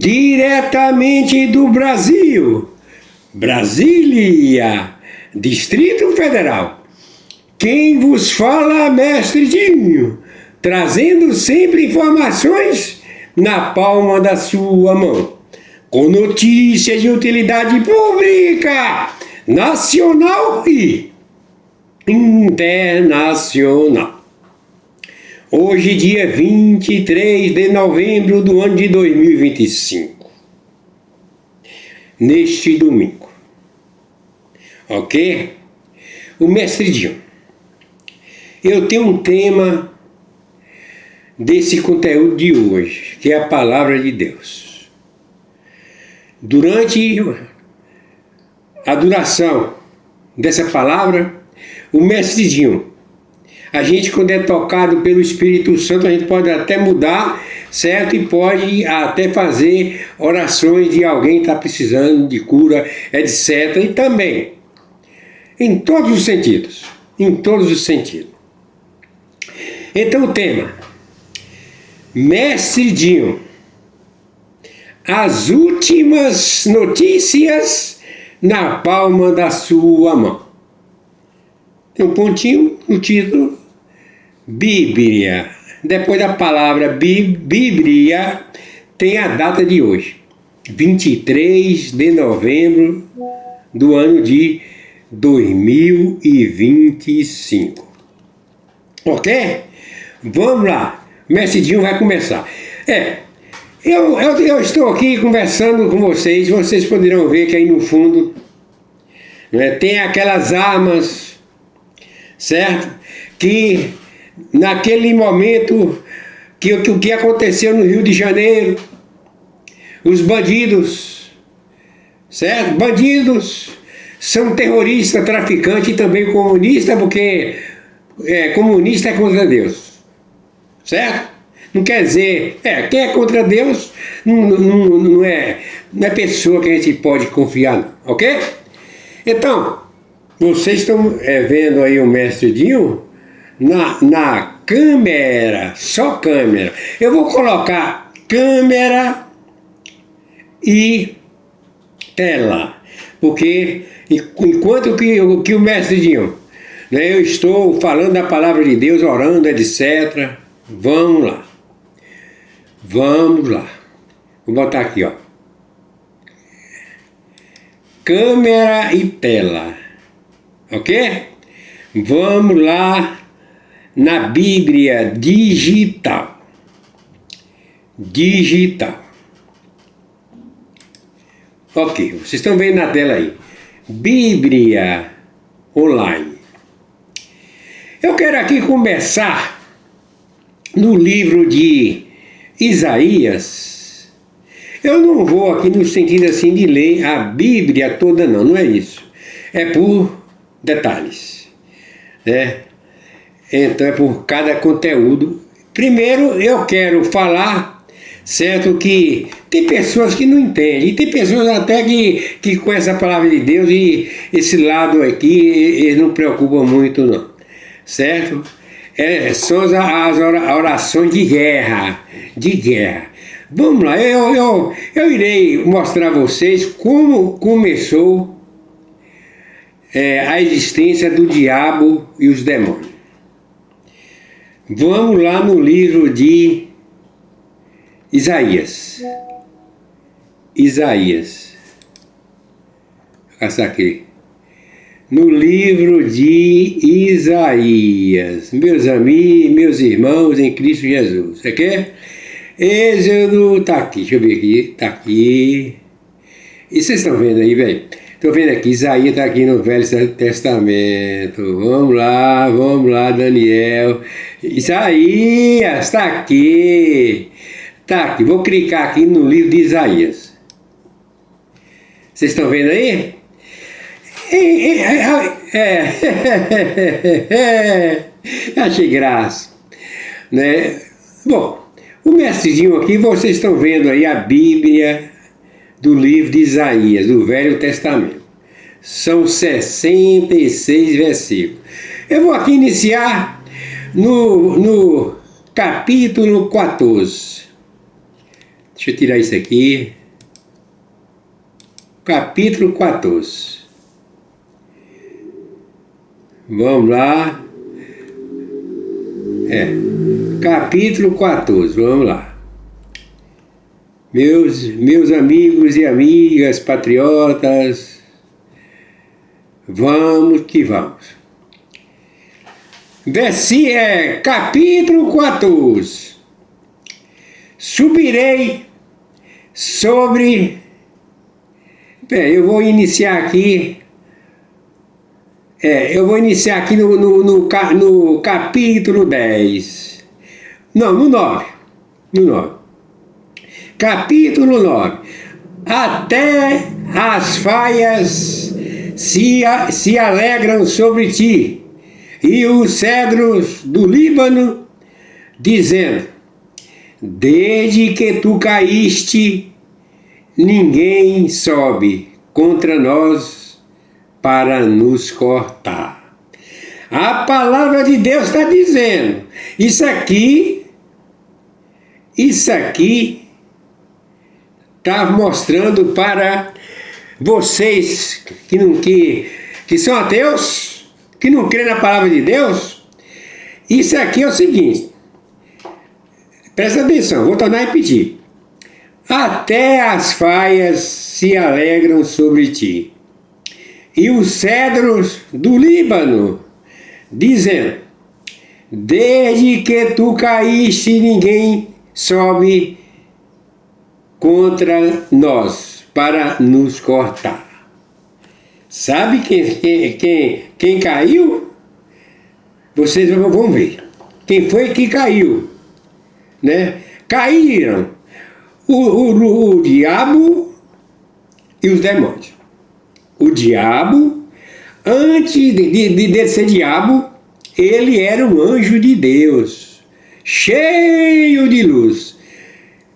Diretamente do Brasil, Brasília, Distrito Federal. Quem vos fala, Mestre Dinho, trazendo sempre informações na palma da sua mão, com notícias de utilidade pública, nacional e internacional. Hoje, dia 23 de novembro do ano de 2025. Neste domingo. Ok? O Mestre Dinho. Eu tenho um tema desse conteúdo de hoje, que é a Palavra de Deus. Durante a duração dessa palavra, o Mestre Dinho, a gente, quando é tocado pelo Espírito Santo, a gente pode até mudar, certo? E pode até fazer orações de alguém que está precisando de cura, etc. E também, em todos os sentidos. Em todos os sentidos. Então, o tema: Mestre Dinho, as últimas notícias na palma da sua mão. Tem um pontinho no título. Bíblia. Depois da palavra Bíblia, tem a data de hoje, 23 de novembro do ano de 2025. Ok? Vamos lá. O Mestre Dinho vai começar. Eu estou aqui conversando com vocês. Vocês poderão ver que aí no fundo, né, tem aquelas armas, certo? Que naquele momento que o que aconteceu no Rio de Janeiro, os bandidos, certo? Bandidos são terroristas, traficantes e também comunistas, porque comunista é contra Deus, certo? Não quer dizer, quem é contra Deus não é pessoa que a gente pode confiar, não, ok? Então, vocês estão vendo aí o Mestre Dinho na câmera, só câmera. Eu vou colocar câmera e tela, porque enquanto que o Mestre Dinho, né, eu estou falando da palavra de Deus, orando, etc. Vamos lá. Vamos lá. Vou botar aqui, ó. Câmera e tela. Ok? Vamos lá na Bíblia digital. Digital. Ok, vocês estão vendo na tela aí. Bíblia online. Eu quero aqui começar no livro de Isaías. Eu não vou aqui no sentido assim de ler a Bíblia toda, não é isso. É por detalhes, né? Então é por cada conteúdo. Primeiro eu quero falar, certo, que tem pessoas que não entendem, e tem pessoas até que com essa palavra de Deus, e esse lado aqui, eles não preocupam muito não, certo? São as orações de guerra, Vamos lá, eu irei mostrar a vocês como começou a existência do diabo e os demônios. Vamos lá no livro de Isaías. Vou caçar aqui. No livro de Isaías. Meus amigos, meus irmãos em Cristo Jesus. Você quer? Êxodo, tá aqui, deixa eu ver aqui. Tá aqui. E vocês estão vendo aí, velho? Estou vendo aqui, Isaías está aqui no Velho Testamento. Vamos lá, Daniel. Isaías, está aqui. Tá aqui, vou clicar aqui no livro de Isaías. Vocês estão vendo aí? Achei graça, né? Bom, o Mestre Dinho aqui, vocês estão vendo aí a Bíblia do livro de Isaías, do Velho Testamento. São 66 versículos. Eu vou aqui iniciar no capítulo 14. Deixa eu tirar isso aqui. Capítulo 14. Vamos lá. Capítulo 14, vamos lá. Meus amigos e amigas patriotas, vamos que vamos. Capítulo 14. Subirei sobre... eu vou iniciar aqui... eu vou iniciar aqui no capítulo 10. Não, no 9. No 9. Capítulo 9. Até as faias se alegram sobre ti, e os cedros do Líbano, dizendo: desde que tu caíste, ninguém sobe contra nós para nos cortar. A palavra de Deus está dizendo, isso aqui está mostrando para vocês que são ateus, que não creem na palavra de Deus. Isso aqui é o seguinte, presta atenção, vou tornar a repetir. Até as faias se alegram sobre ti, e os cedros do Líbano, dizendo: desde que tu caíste, ninguém sobe contra nós para nos cortar. Sabe quem caiu? Vocês vão ver. Quem foi que caiu? Né? Caíram o diabo e os demônios. O diabo, antes de ser diabo, ele era um anjo de Deus, cheio de luz.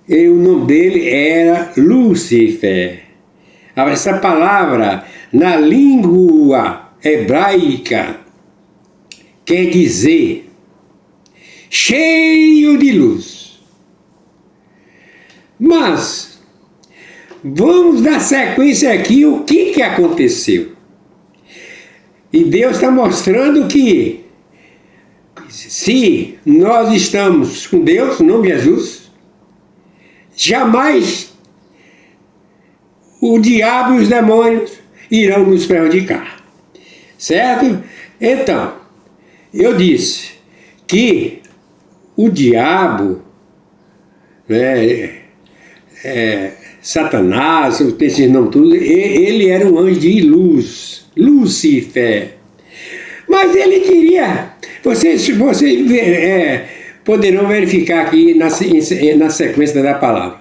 E o nome dele era Lúcifer. Essa palavra, na língua hebraica, quer dizer cheio de luz. Mas vamos dar sequência aqui, o que aconteceu. E Deus está mostrando que se nós estamos com Deus, no nome de Jesus, jamais o diabo e os demônios irão nos prejudicar. Certo? Então, eu disse que o diabo, Satanás, tem esses nomes tudo, ele era um anjo de luz, Lúcifer. Mas ele queria, vocês poderão verificar aqui na sequência da palavra.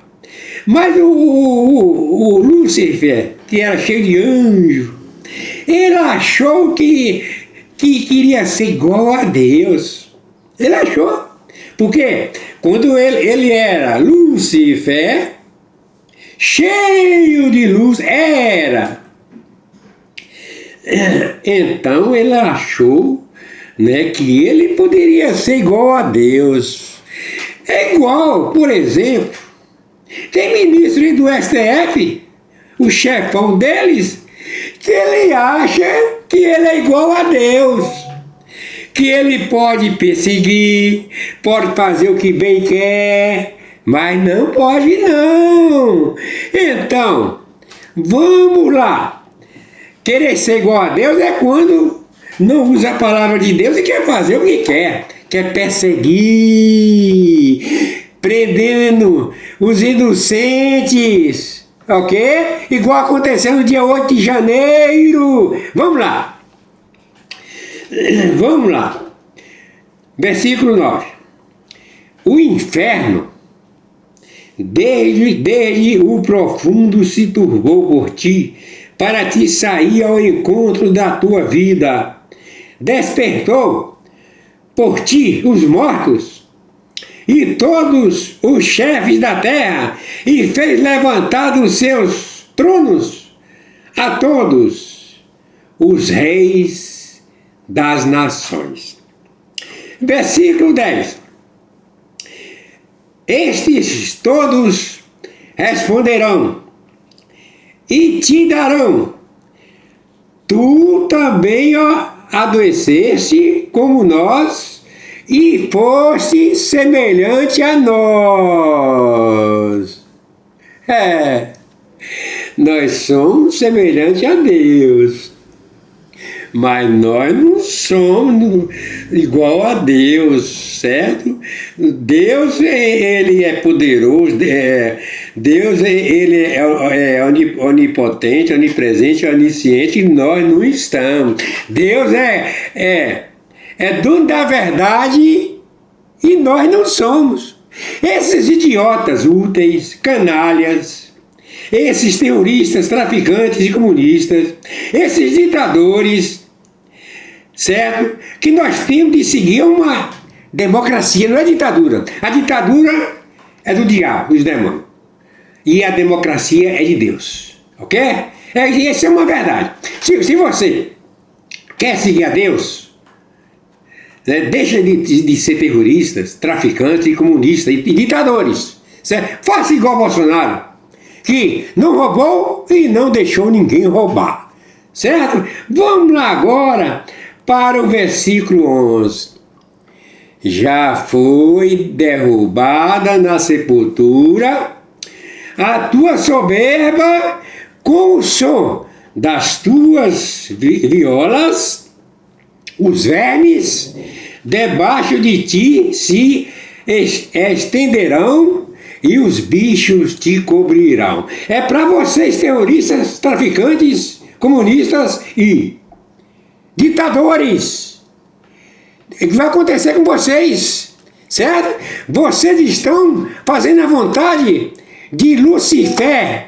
Mas o Lúcifer, que era cheio de anjo, ele achou que queria ser igual a Deus. Ele achou. Porque quando ele era Lúcifer, cheio de luz, então ele achou, que ele poderia ser igual a Deus. É igual, por exemplo, tem ministro do STF, o chefão deles, que ele acha que ele é igual a Deus, que ele pode perseguir, pode fazer o que bem quer, mas não pode não. Então, vamos lá. Querer ser igual a Deus é quando não usa a palavra de Deus e quer fazer o que quer. Quer perseguir, prendendo os inocentes, ok? Igual aconteceu no dia 8 de janeiro. Vamos lá. Vamos lá. Versículo 9. O inferno, desde o profundo, se turbou por ti, para te sair ao encontro da tua vida. Despertou por ti os mortos e todos os chefes da terra, e fez levantar dos seus tronos a todos os reis das nações. Versículo 10. Estes todos responderão e te darão: tu também, ó, adoeceste como nós e foste semelhante a nós. Nós somos semelhantes a Deus, mas nós não somos igual a Deus, certo? Deus, ele é poderoso, Deus, ele é onipotente, onipresente, onisciente, e nós não estamos. Deus é dono da verdade e nós não somos. Esses idiotas úteis, canalhas, esses terroristas, traficantes e comunistas, esses ditadores, certo? Que nós temos de seguir uma democracia, não é ditadura. A ditadura é do diabo, dos demônios. E a democracia é de Deus, ok? Essa é uma verdade. Se você quer seguir a Deus, deixa de ser terroristas, traficantes e comunistas e ditadores, certo? Faça igual Bolsonaro, que não roubou e não deixou ninguém roubar, certo? Vamos lá agora para o versículo 11. Já foi derrubada na sepultura a tua soberba com o som das tuas violas, os vermes debaixo de ti se estenderão e os bichos te cobrirão. É para vocês, terroristas, traficantes, comunistas e ditadores. O que vai acontecer com vocês, certo? Vocês estão fazendo a vontade de Lucifer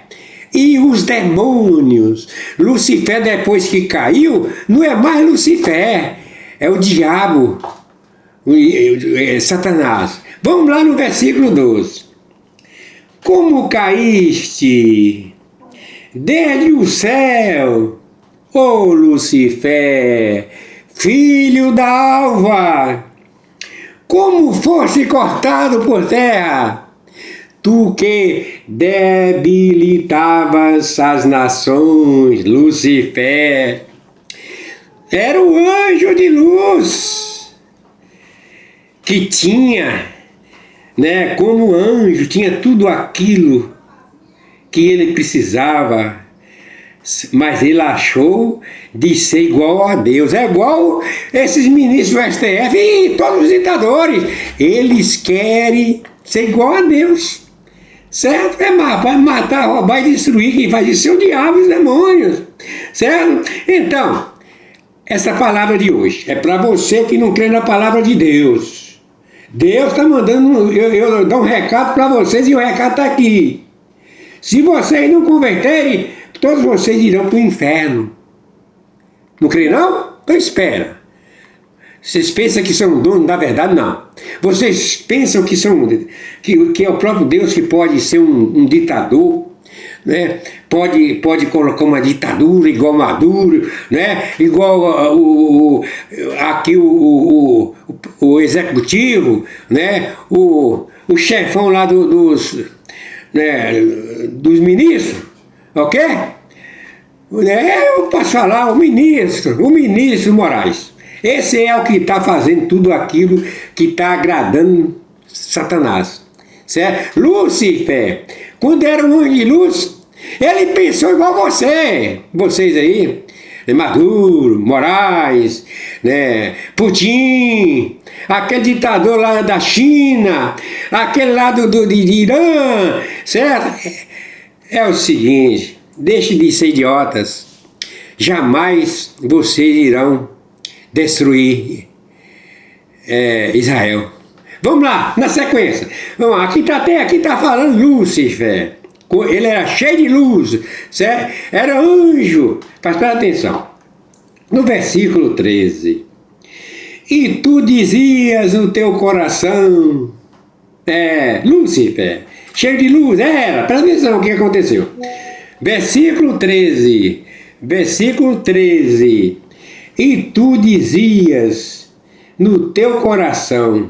e os demônios. Lucifer, depois que caiu, não é mais Lucifer, é o diabo, Satanás. Vamos lá no versículo 12. Como caíste desde o céu, ó Lucifer, filho da alva, como foste cortado por terra, tu que debilitavas as nações. Lucifer era o anjo de luz que tinha, como anjo, tinha tudo aquilo que ele precisava, mas ele achou de ser igual a Deus. É igual esses ministros do STF e todos os ditadores. Eles querem ser igual a Deus, certo? Vai matar, roubar e destruir. Quem faz isso é o diabo e os demônios, certo? Então, essa palavra de hoje é para você que não crê na palavra de Deus. Deus está mandando, eu dou um recado para vocês e o recado está aqui. Se vocês não converterem, todos vocês irão para o inferno. Não crê não? Então espera. Vocês pensam que são donos da verdade? Não. Vocês pensam que é o próprio Deus que pode ser um ditador, né? Pode colocar uma ditadura igual Maduro, né? Igual o executivo, né? O chefão lá dos ministros, ok? Eu posso falar o ministro Moraes. Esse é o que está fazendo tudo aquilo que está agradando Satanás, certo? Lúcifer, quando era um anjo de luz, ele pensou igual vocês aí, Maduro, Moraes, Putin, aquele ditador lá da China, aquele lá de Irã, certo? É o seguinte, deixe de ser idiotas, jamais vocês irão destruir Israel. Vamos lá, na sequência. Vamos lá, aqui está falando Lúcifer. Ele era cheio de luz, certo? Era anjo. Mas presta atenção. No versículo 13. E tu dizias no teu coração, Lúcifer, cheio de luz, presta atenção o que aconteceu. Versículo 13. E tu dizias no teu coração,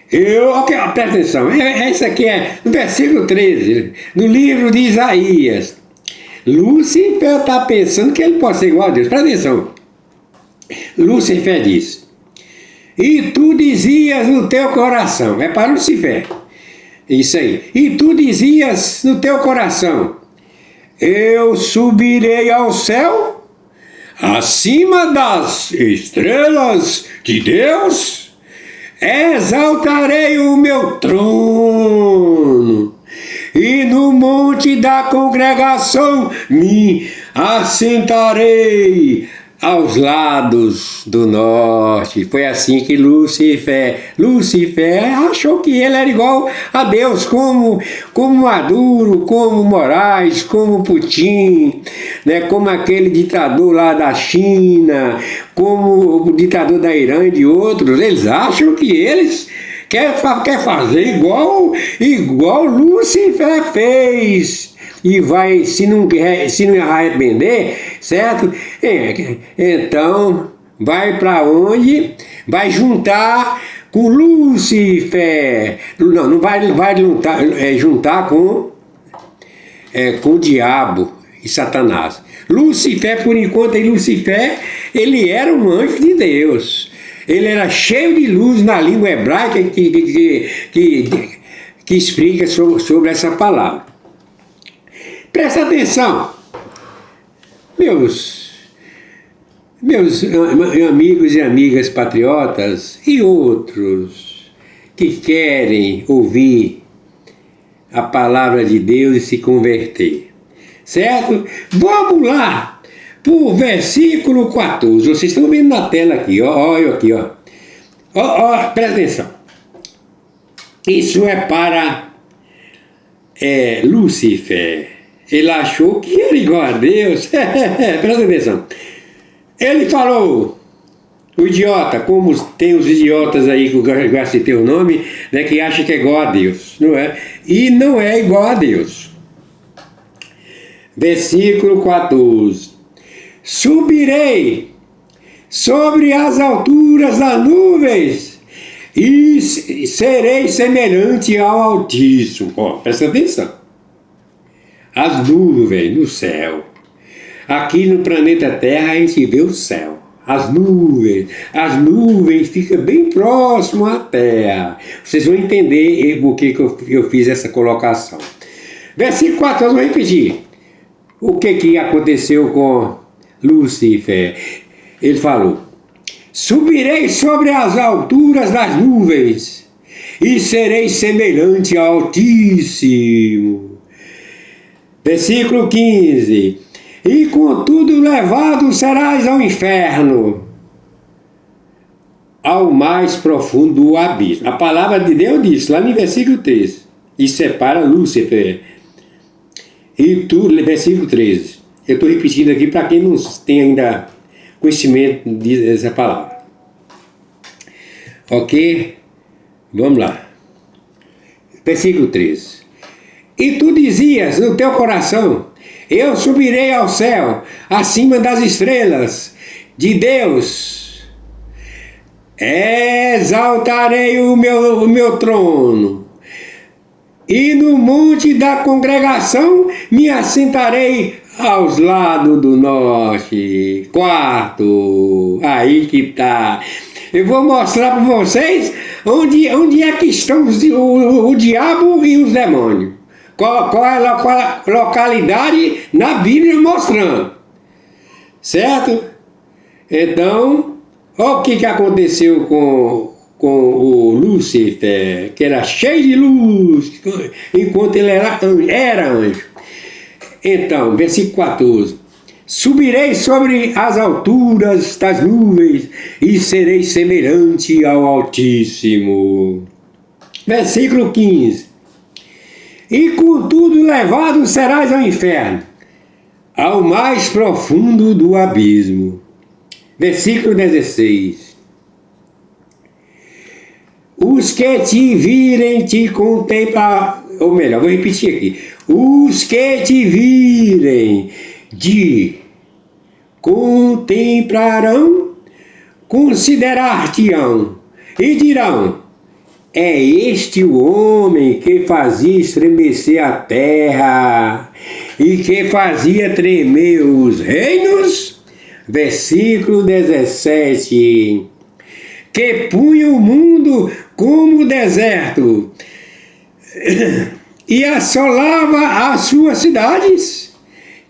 Ok, presta atenção, esse aqui é no versículo 13, no livro de Isaías. Lúcifer está pensando que ele pode ser igual a Deus. Presta atenção. Lúcifer diz: e tu dizias no teu coração, é para Lúcifer, isso aí, e tu dizias no teu coração: eu subirei ao céu, acima das estrelas de Deus, exaltarei o meu trono, e no monte da congregação me assentarei aos lados do norte. Foi assim que Lúcifer achou que ele era igual a Deus, como Maduro, como Moraes, como Putin, né, como aquele ditador lá da China, como o ditador da Irã e de outros. Eles acham que eles quer fazer igual Lúcifer fez. E vai, se não arrepender, certo? Então, vai para onde? Vai juntar com Lúcifer. Não vai juntar com o diabo e Satanás. Lúcifer, por enquanto, Lúcifer, ele era um anjo de Deus. Ele era cheio de luz na língua hebraica que explica sobre essa palavra. Presta atenção, meus amigos e amigas patriotas e outros que querem ouvir a palavra de Deus e se converter, certo? Vamos lá para o versículo 14. Vocês estão vendo na tela aqui, olha aqui, ó. Presta atenção. Isso é para Lúcifer. Ele achou que era igual a Deus. Presta atenção. Ele falou, o idiota, como tem os idiotas aí, que eu já citei o nome, né, que acha que é igual a Deus, não é? E não é igual a Deus. Versículo 14. Subirei sobre as alturas das nuvens e serei semelhante ao Altíssimo. Presta atenção. As nuvens no céu. Aqui no planeta Terra a gente vê o céu. As nuvens ficam bem próximo à Terra. Vocês vão entender por que eu fiz essa colocação. Versículo 4, nós vamos repetir. O que aconteceu com Lúcifer? Ele falou: subirei sobre as alturas das nuvens e serei semelhante ao Altíssimo. Versículo 15. E contudo levado serás ao inferno, ao mais profundo do abismo. A palavra de Deus diz, lá no versículo 13, e separa Lúcifer. E tu, versículo 13. Eu estou repetindo aqui para quem não tem ainda conhecimento dessa palavra. Ok? Vamos lá. Versículo 13. E tu dizias no teu coração: eu subirei ao céu, acima das estrelas de Deus, exaltarei o meu trono, e no monte da congregação me assentarei aos lados do norte. Quarto, aí que está. Eu vou mostrar para vocês onde é que estão o diabo e os demônios. Qual é a localidade na Bíblia mostrando, certo? Então, olha o que aconteceu com o Lúcifer, que era cheio de luz, enquanto ele era anjo. Então, versículo 14: subirei sobre as alturas das nuvens e serei semelhante ao Altíssimo. Versículo 15: e contudo levado serás ao inferno, ao mais profundo do abismo. Versículo 16: os que te virem te contemplar, ou melhor, vou repetir aqui. Os que te virem te contemplarão, considerar-te-ão e dirão: é este o homem que fazia estremecer a terra e que fazia tremer os reinos? Versículo 17. Que punha o mundo como deserto e assolava as suas cidades,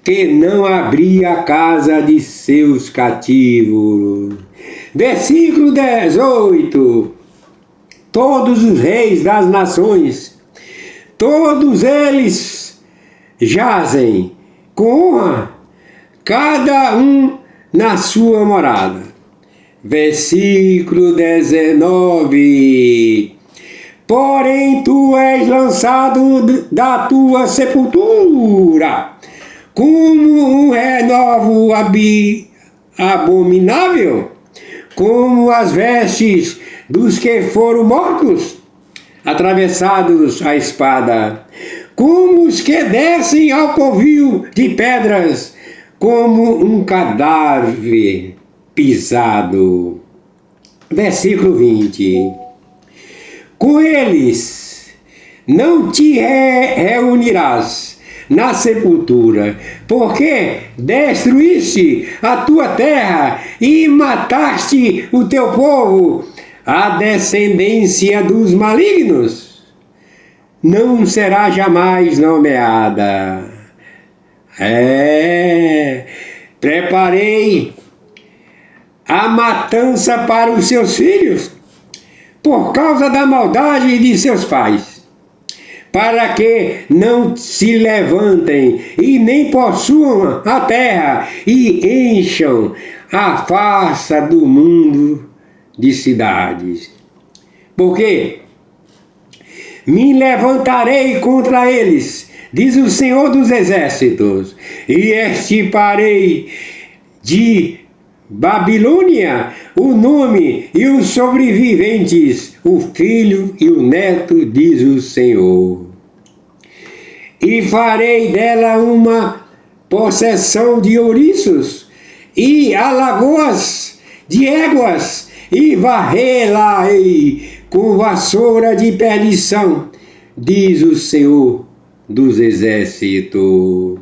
que não abria a casa de seus cativos. Versículo 18. Todos os reis das nações, todos eles jazem com honra, cada um na sua morada. Versículo 19. Porém tu és lançado da tua sepultura, como um renovo abominável, como as vestes dos que foram mortos, atravessados à espada, como os que descem ao covil de pedras, como um cadáver pisado. Versículo 20. Com eles não te reunirás na sepultura, porque destruíste a tua terra e mataste o teu povo, a descendência dos malignos não será jamais nomeada. Preparei a matança para os seus filhos, por causa da maldade de seus pais, para que não se levantem e nem possuam a terra e encham a face do mundo de cidades. Porque me levantarei contra eles, diz o Senhor dos Exércitos, e extirparei de Babilônia o nome e os sobreviventes, o filho e o neto, diz o Senhor. E farei dela uma possessão de ouriços e alagoas de éguas, e varrê-la-ei com vassoura de perdição, diz o Senhor dos Exércitos.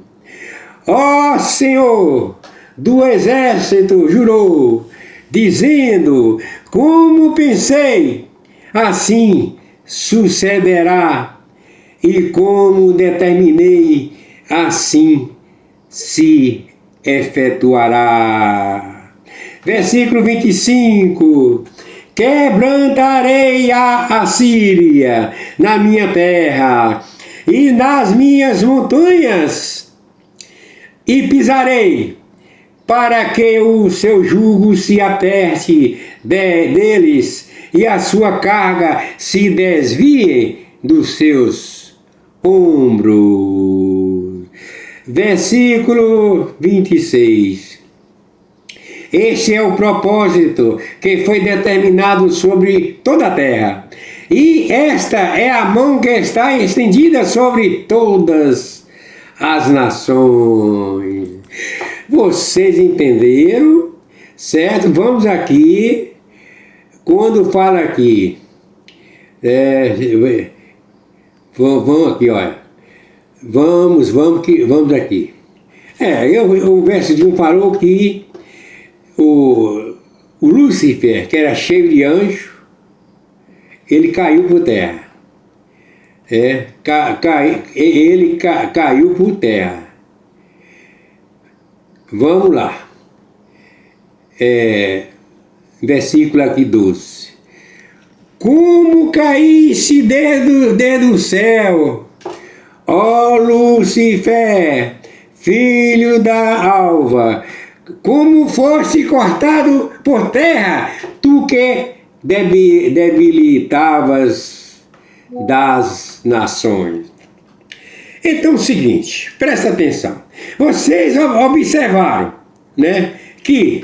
Ó Senhor do Exército jurou, dizendo: como pensei, assim sucederá, e como determinei, assim se efetuará. Versículo 25. Quebrantarei a Assíria na minha terra e nas minhas montanhas, e pisarei, para que o seu jugo se aperte deles e a sua carga se desvie dos seus ombros. Versículo 26. Este é o propósito que foi determinado sobre toda a terra, e esta é a mão que está estendida sobre todas as nações. Vocês entenderam? Certo? Vamos aqui, quando fala aqui, vamos aqui, olha. Vamos aqui. O verso de 1 falou que o Lúcifer, que era cheio de anjo, ele caiu por terra. Ele caiu por terra. Vamos lá. Versículo aqui 12. Como caíste desde o céu, ó Lúcifer, filho da alva, como foste cortado por terra, tu que debilitavas das nações. Então é o seguinte, presta atenção. Vocês observaram, né, que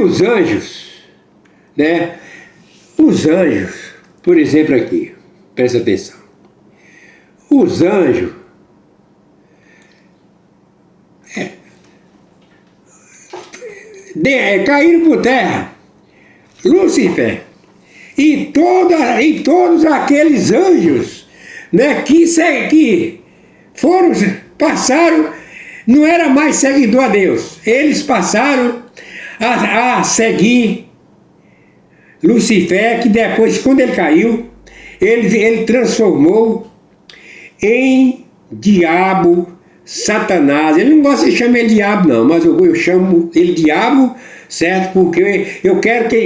os anjos, né, por exemplo aqui, presta atenção. Os anjos caíram por terra. Lúcifer, e todos aqueles anjos, né, que passaram, não era mais seguidor a Deus, eles passaram a seguir Lucifer, que depois, quando ele caiu, ele transformou em diabo, Satanás. Ele não gosta de chamar ele diabo, não, mas eu chamo ele diabo, certo? Porque eu quero que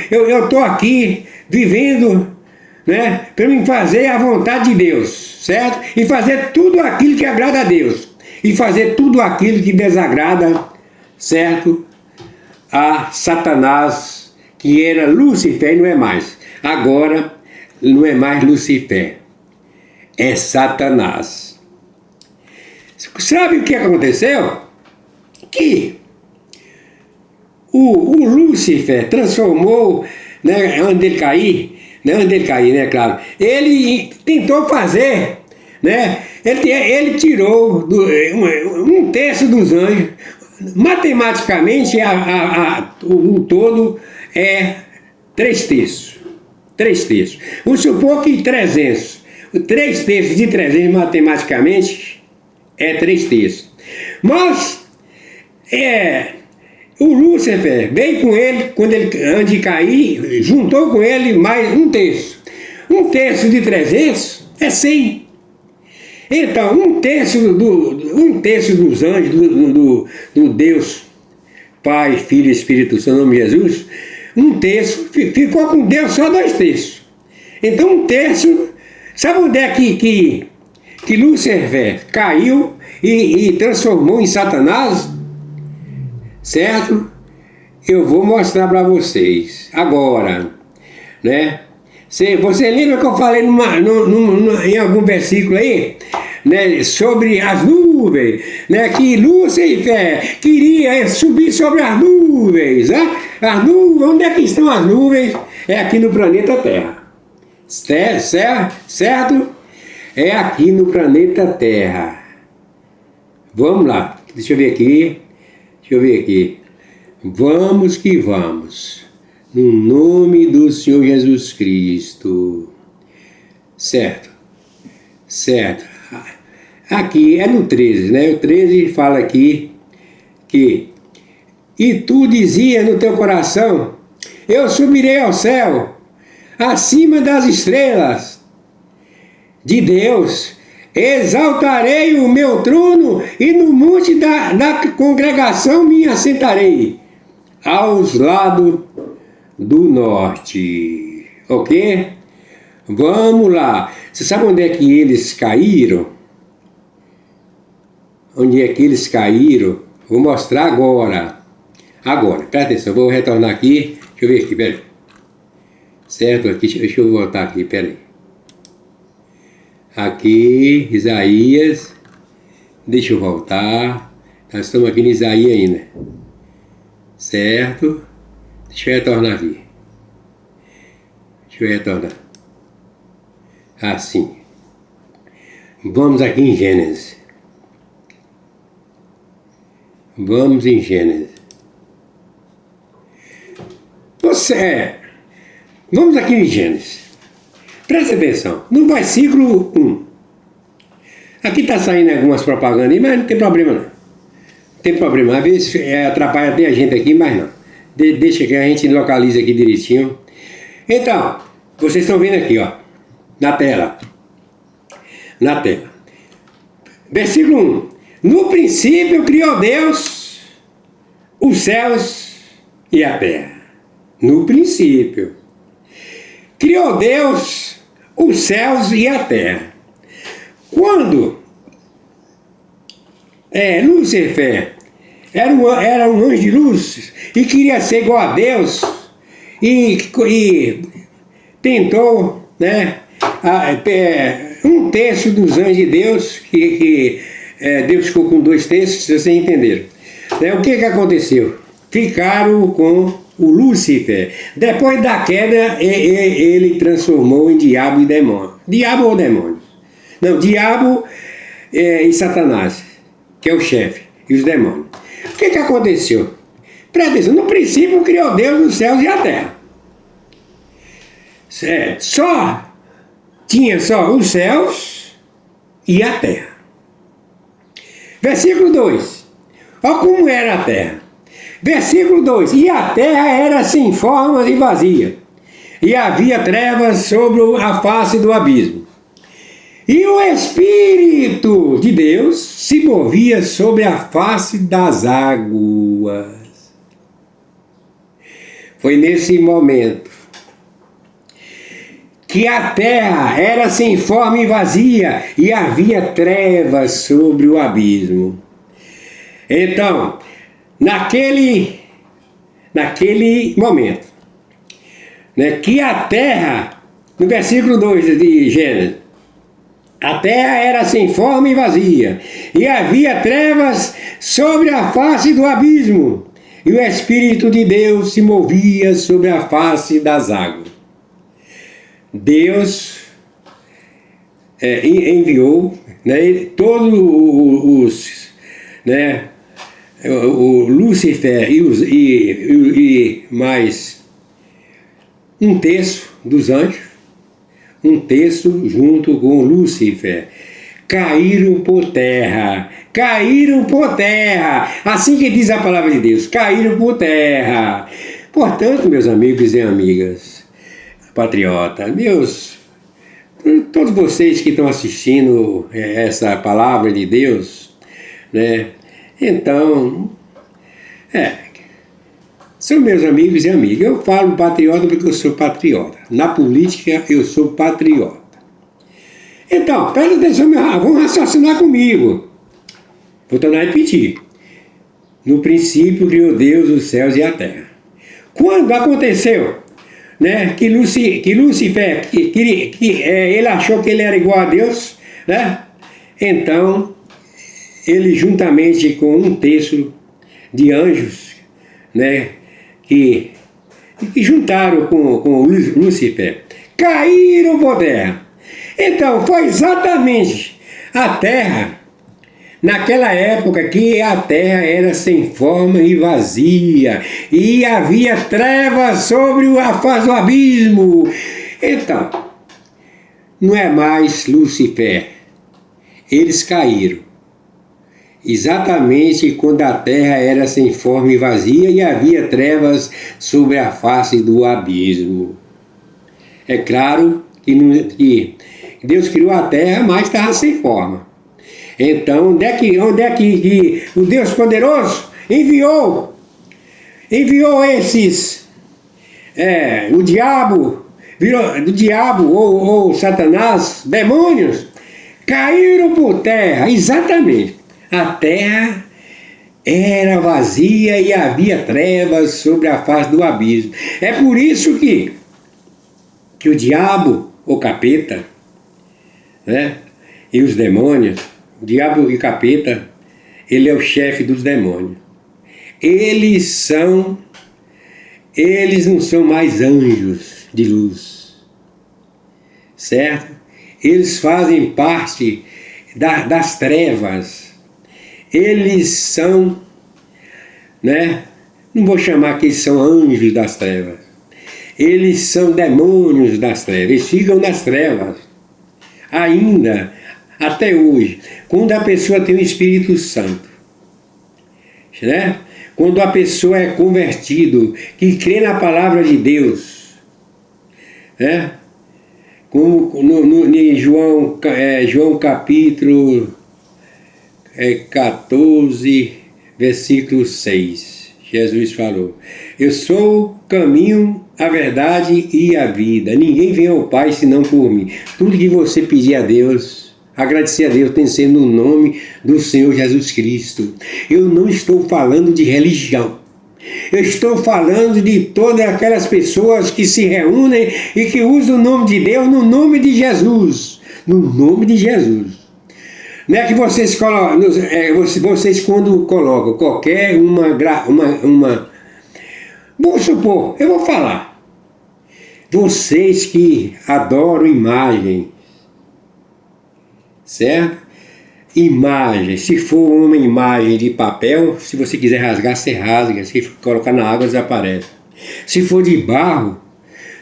eu estou aqui vivendo, né, para me fazer a vontade de Deus, certo? E fazer tudo aquilo que agrada a Deus, e fazer tudo aquilo que desagrada, certo, a Satanás, que era Lucifer e não é mais. Agora não é mais Lucifer, é Satanás. Sabe o que aconteceu? Que o Lúcifer transformou, né, antes dele cair, né, claro, ele tentou fazer, né, ele tirou um terço dos anjos. Matematicamente, o todo é 3 terços. 3 terços. Vamos supor que 300. 3 terços de 300 matematicamente é 3 terços. Mas o Lúcifer veio com ele, quando ele antes de cair, juntou com ele mais 1 terço. 1 terço de 300 é 100. Então, 1 terço dos anjos do Deus Pai, Filho e Espírito Santo, no nome de Jesus, 1 terço ficou com Deus só 2 terços. Então 1 terço, sabe onde é que Lúcifer caiu e transformou em Satanás? Certo? Eu vou mostrar para vocês agora, né? Você lembra que eu falei em algum versículo aí, né, sobre as nuvens, né, que Lúcifer queria subir sobre as nuvens, né? As nuvens, onde é que estão as nuvens? É aqui no planeta Terra, certo? É aqui no planeta Terra. Vamos lá, deixa eu ver aqui, vamos que vamos. No nome do Senhor Jesus Cristo. Certo. Aqui é no 13, né? O 13 fala aqui que: e tu dizia no teu coração, eu subirei ao céu, acima das estrelas de Deus, exaltarei o meu trono e no monte da congregação me assentarei, aos lados do norte. Ok? Vamos lá. Você sabe onde é que eles caíram? Onde é que eles caíram? Vou mostrar agora. Presta atenção, vou retornar aqui. Deixa eu ver aqui, peraí. Certo? Aqui, deixa eu voltar aqui, peraí. Aqui, Isaías. Deixa eu voltar. Nós estamos aqui em Isaías ainda. Certo? Deixa eu retornar aqui. Assim. Vamos aqui em Gênesis. Vamos em Gênesis. Vamos aqui em Gênesis. Presta atenção. No versículo 1. Aqui está saindo algumas propagandas aí, mas não tem problema não. Não tem problema. Às vezes atrapalha até a gente aqui, mas não. Deixa que a gente localize aqui direitinho. Então, vocês estão vendo aqui, ó, na tela. Versículo 1. No princípio criou Deus os céus e a terra. No princípio criou Deus os céus e a terra. Quando Lúcifer era um anjo de luz e queria ser igual a Deus e tentou, né, 1 terço dos anjos de Deus, que Deus ficou com 2 terços, se vocês entenderam. O que aconteceu? Ficaram com o Lúcifer. Depois da queda, ele transformou em diabo e demônio. Diabo ou demônio? Não, diabo e Satanás, que é o chefe, e os demônios. O que aconteceu? Presta atenção, no princípio criou Deus os céus e a terra. tinha só os céus e a terra. Versículo 2. Olha como era a terra. Versículo 2. E a terra era sem forma e vazia, e havia trevas sobre a face do abismo. E o Espírito de Deus se movia sobre a face das águas. Foi nesse momento que a terra era sem forma e vazia, e havia trevas sobre o abismo. Então, naquele momento, né, que a terra, no versículo 2 de Gênesis, a terra era sem forma e vazia, e havia trevas sobre a face do abismo, e o Espírito de Deus se movia sobre a face das águas. Deus enviou, né, todos os, né, o Lúcifer e mais um terço dos anjos, um terço junto com Lúcifer, caíram por terra, assim que diz a palavra de Deus, caíram por terra. Portanto, meus amigos e amigas, patriota, todos vocês que estão assistindo essa palavra de Deus, né, então, são meus amigos e amigas. Eu falo patriota porque eu sou patriota. Na política eu sou patriota. Então, presta atenção, vamos raciocinar comigo. Vou tornar a repetir. No princípio criou Deus os céus e a terra. Quando aconteceu, né, que Lúcifer, ele achou que ele era igual a Deus, né? Então, ele juntamente com um terço de anjos, né, que juntaram com Lúcifer, caíram por terra. Então, foi exatamente a terra, naquela época que a terra era sem forma e vazia, e havia trevas sobre a face do abismo. Então, não é mais Lúcifer, eles caíram. Exatamente quando a terra era sem forma e vazia e havia trevas sobre a face do abismo. É claro que Deus criou a terra, mas estava sem forma. Então, onde é que o Deus poderoso enviou esses, o diabo ou Satanás, demônios, caíram por terra, exatamente. A terra era vazia e havia trevas sobre a face do abismo. É por isso que o diabo, o capeta, né, e os demônios, o diabo e o capeta, ele é o chefe dos demônios. Eles não são mais anjos de luz, certo? Eles fazem parte das trevas. Eles são, né? Não vou chamar que eles são anjos das trevas. Eles são demônios das trevas. Eles ficam nas trevas. Ainda, até hoje, quando a pessoa tem o Espírito Santo, né? Quando a pessoa é convertido, que crê na palavra de Deus, né? Como em João capítulo 14, versículo 6, Jesus falou: eu sou o caminho, a verdade e a vida. Ninguém vem ao Pai senão por mim. Tudo que você pedir a Deus, agradecer a Deus, tem que ser no nome do Senhor Jesus Cristo. Eu não estou falando de religião. Eu estou falando de todas aquelas pessoas que se reúnem e que usam o nome de Deus no nome de Jesus. No nome de Jesus. Não é que vocês colocam, vocês quando colocam qualquer vamos supor, eu vou falar. Vocês que adoram imagem, certo? Imagem, se for uma imagem de papel, se você quiser rasgar, você rasga. Se colocar na água, desaparece. Se for de barro,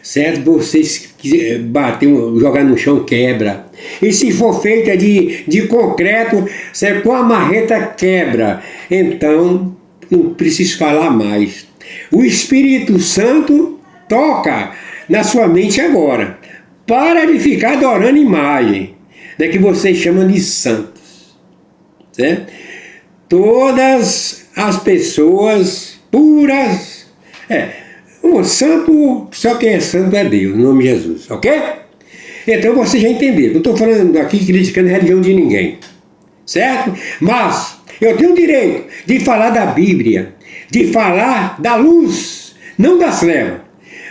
certo? Você se quiser bater, jogar no chão, quebra. E se for feita de concreto, certo? Com a marreta, quebra. Então, não preciso falar mais. O Espírito Santo toca na sua mente agora. Para de ficar adorando imagem, né, que vocês chamam de santos. Certo? Todas as pessoas puras. O santo, só quem é santo é Deus, em nome de Jesus, ok? Então você já entendeu. Não estou falando aqui criticando a religião de ninguém, certo? Mas eu tenho o direito de falar da Bíblia, de falar da luz, não das trevas.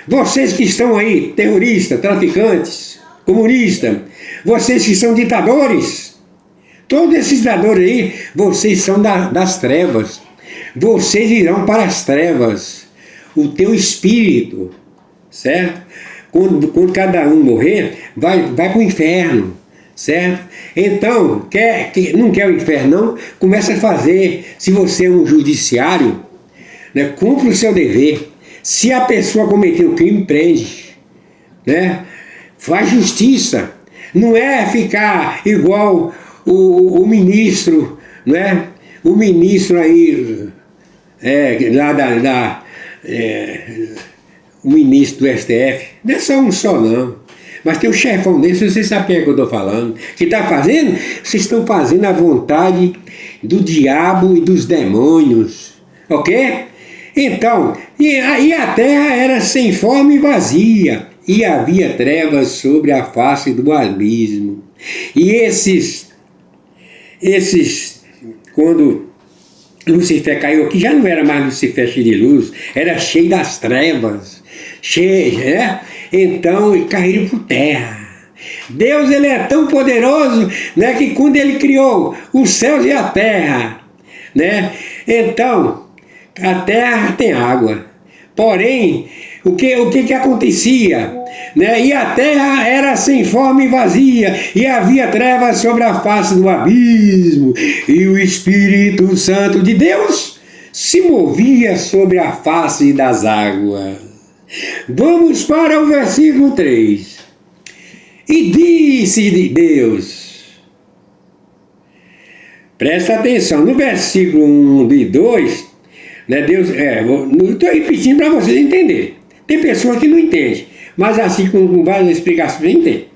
Vocês que estão aí, terroristas, traficantes, comunistas, vocês que são ditadores, todos esses ditadores aí, vocês são das trevas. Vocês irão para as trevas. O teu espírito, certo? Quando cada um morrer, vai para o inferno, certo? Então, não quer o inferno não? Começa a fazer. Se você é um judiciário, né, cumpre o seu dever. Se a pessoa cometeu crime, prende, né? Faz justiça. Não é ficar igual o ministro, né? O ministro aí, o ministro do STF, não é só um só não, mas tem um chefão desse, vocês sabem quem é que eu estou falando, que está fazendo, vocês estão fazendo a vontade do diabo e dos demônios, ok? Então, e a terra era sem forma e vazia, e havia trevas sobre a face do abismo. E esses quando Lucifer caiu aqui, já não era mais Lucifer cheio de luz, era cheio das trevas, cheio, né? Então, caíram por terra. Deus, ele é tão poderoso, né, que quando ele criou os céus e a terra, né, então, a terra tem água, porém, o que acontecia? Né? E a terra era sem forma e vazia, e havia trevas sobre a face do abismo, e o Espírito Santo de Deus se movia sobre a face das águas. Vamos para o versículo 3. E disse Deus, presta atenção, no versículo 1 e 2, né, Deus, estou repetindo para vocês entenderem. Tem pessoas que não entendem, mas assim com várias explicações, entende.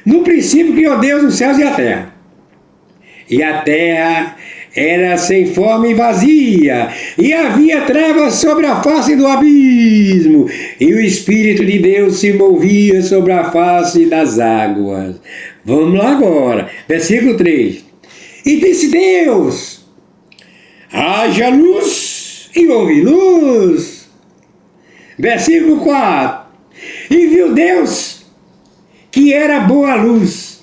No princípio criou Deus os céus e a terra. E a terra era sem forma e vazia, e havia trevas sobre a face do abismo, e o Espírito de Deus se movia sobre a face das águas. Vamos lá agora, versículo 3. E disse Deus, haja luz, e houve luz. Versículo 4. E viu Deus que era boa a luz,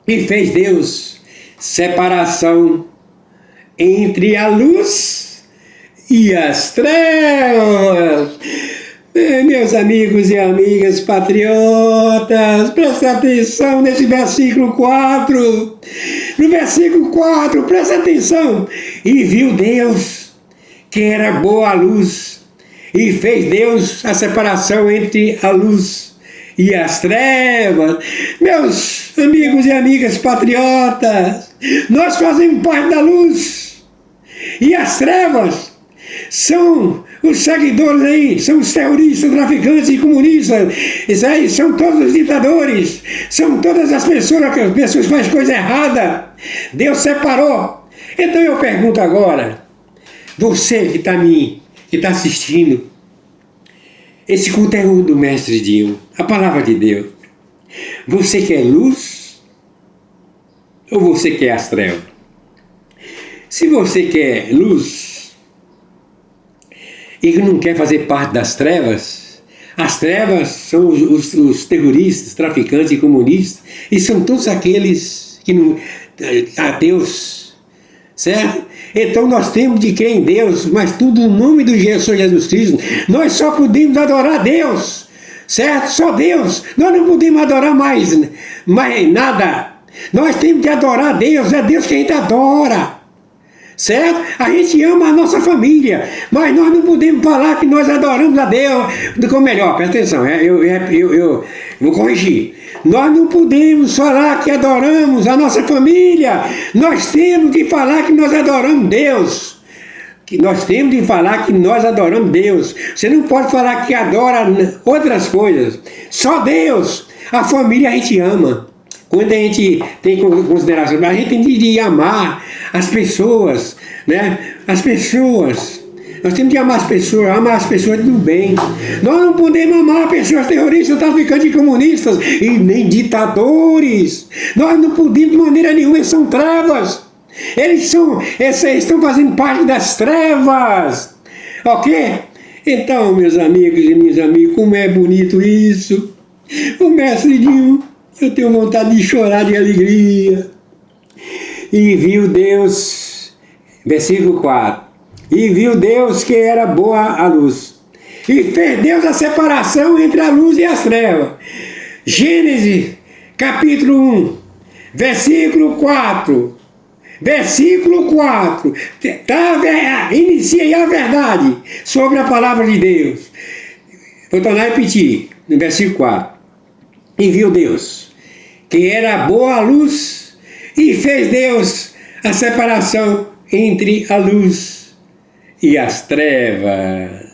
e fez Deus separação entre a luz e as trevas. Meus amigos e amigas patriotas, presta atenção nesse versículo 4. No versículo 4, presta atenção. E viu Deus que era boa a luz, e fez Deus a separação entre a luz e as trevas. Meus amigos e amigas patriotas, nós fazemos parte da luz, e as trevas são os seguidores aí, são os terroristas, traficantes e comunistas. Isso aí são todos os ditadores, são todas as pessoas que fazem coisa errada. Deus separou. Então eu pergunto agora, você que está assistindo esse conteúdo do Mestre Dinho, a palavra de Deus, você quer luz ou você quer as trevas? Se você quer luz e não quer fazer parte das trevas, as trevas são os terroristas, traficantes e comunistas, e são todos aqueles que não, ateus, certo? Então nós temos de crer em Deus, mas tudo no nome do Senhor Jesus Cristo. Nós só podemos adorar Deus, certo? Só Deus. Nós não podemos adorar mais nada. Nós temos que adorar Deus, é Deus que a gente adora, certo? A gente ama a nossa família, mas nós não podemos falar que nós adoramos a Deus. Ou melhor, presta atenção, eu vou corrigir. Nós não podemos falar que adoramos a nossa família, nós temos que falar que nós adoramos Deus. Que nós temos de falar que nós adoramos Deus. Você não pode falar que adora outras coisas, só Deus. A família a gente ama. Quando a gente tem consideração, a gente tem de amar as pessoas, né? As pessoas. Nós temos de amar as pessoas do bem. Nós não podemos amar pessoas terroristas, traficantes e comunistas, e nem ditadores. Nós não podemos de maneira nenhuma, eles são trevas. Eles estão fazendo parte das trevas. Ok? Então, meus amigos e minhas amigas, como é bonito isso. O mestre Dinho, eu tenho vontade de chorar de alegria. E viu Deus, versículo 4, e viu Deus que era boa a luz, e fez Deus a separação entre a luz e as trevas. Gênesis, capítulo 1, versículo 4. Versículo 4, inicia aí a verdade sobre a palavra de Deus. Vou tornar a repetir, no versículo 4. E viu Deus que era boa a luz, e fez Deus a separação entre a luz e as trevas.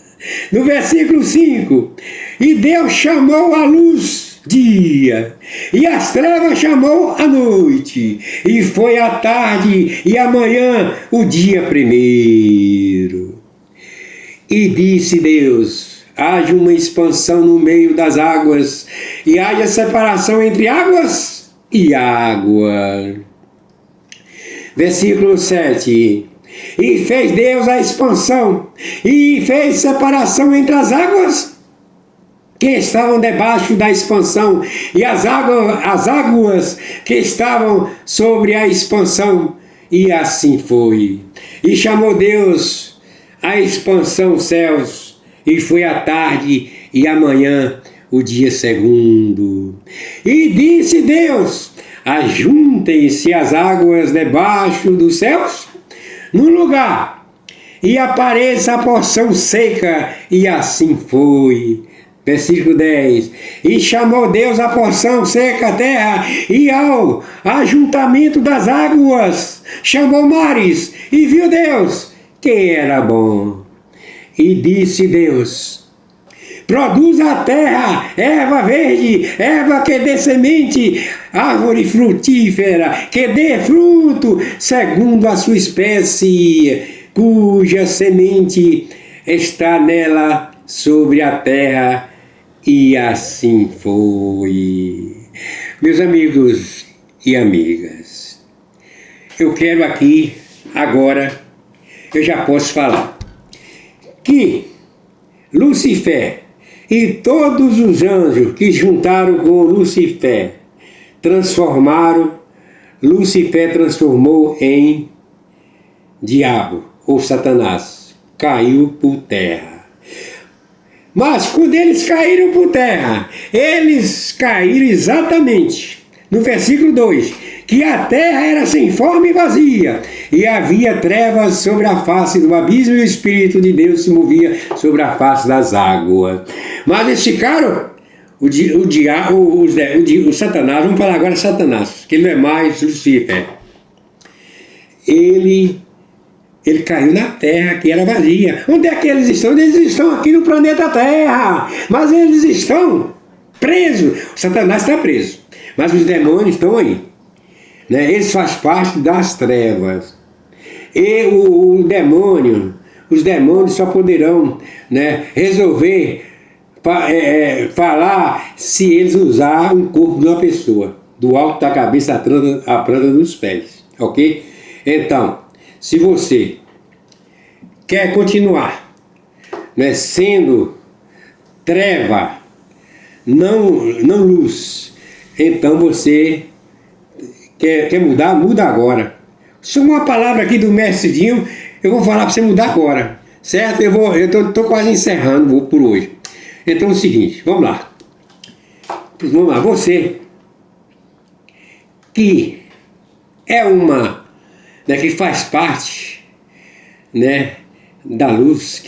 No versículo 5, e Deus chamou a luz dia, e as trevas chamou a noite, e foi a tarde e a manhã o dia primeiro. E disse Deus: haja uma expansão no meio das águas, e haja separação entre águas e água. Versículo 7. E fez Deus a expansão, e fez separação entre as águas que estavam debaixo da expansão, e as águas que estavam sobre a expansão, e assim foi. E chamou Deus a expansão céus, e foi a tarde e a manhã o dia segundo. E disse Deus: ajuntem-se as águas debaixo dos céus num lugar, e apareça a porção seca, e assim foi. Versículo 10. E chamou Deus a porção seca a terra, e ao ajuntamento das águas chamou mares, e viu Deus que era bom. E disse Deus: produz a terra erva verde, erva que dê semente, árvore frutífera, que dê fruto segundo a sua espécie, cuja semente está nela sobre a terra. E assim foi. Meus amigos e amigas, eu quero aqui, agora, eu já posso falar, que Lucifer e todos os anjos que juntaram com Lucifer, Lucifer transformou em diabo, ou Satanás, caiu por terra. Mas quando eles caíram por terra, eles caíram exatamente no versículo 2, que a terra era sem forma e vazia, e havia trevas sobre a face do abismo, e o Espírito de Deus se movia sobre a face das águas. Mas eles ficaram, o Satanás, vamos falar agora Satanás, que ele não é mais Lucifer. Ele caiu na terra, que era vazia. Onde é que eles estão? Eles estão aqui no planeta Terra, mas eles estão presos. O Satanás está preso, mas os demônios estão aí, né? Eles fazem parte das trevas. E os demônios só poderão, né, resolver falar se eles usar um corpo de uma pessoa, do alto da cabeça à planta dos pés, ok? Então, se você quer continuar, né, sendo treva, não luz, então você quer mudar, muda agora. Isso é uma palavra aqui do mestre Dinho, eu vou falar para você mudar agora, certo? Eu estou quase encerrando por hoje. Então é o seguinte, vamos lá, você que é que faz parte né, da luz,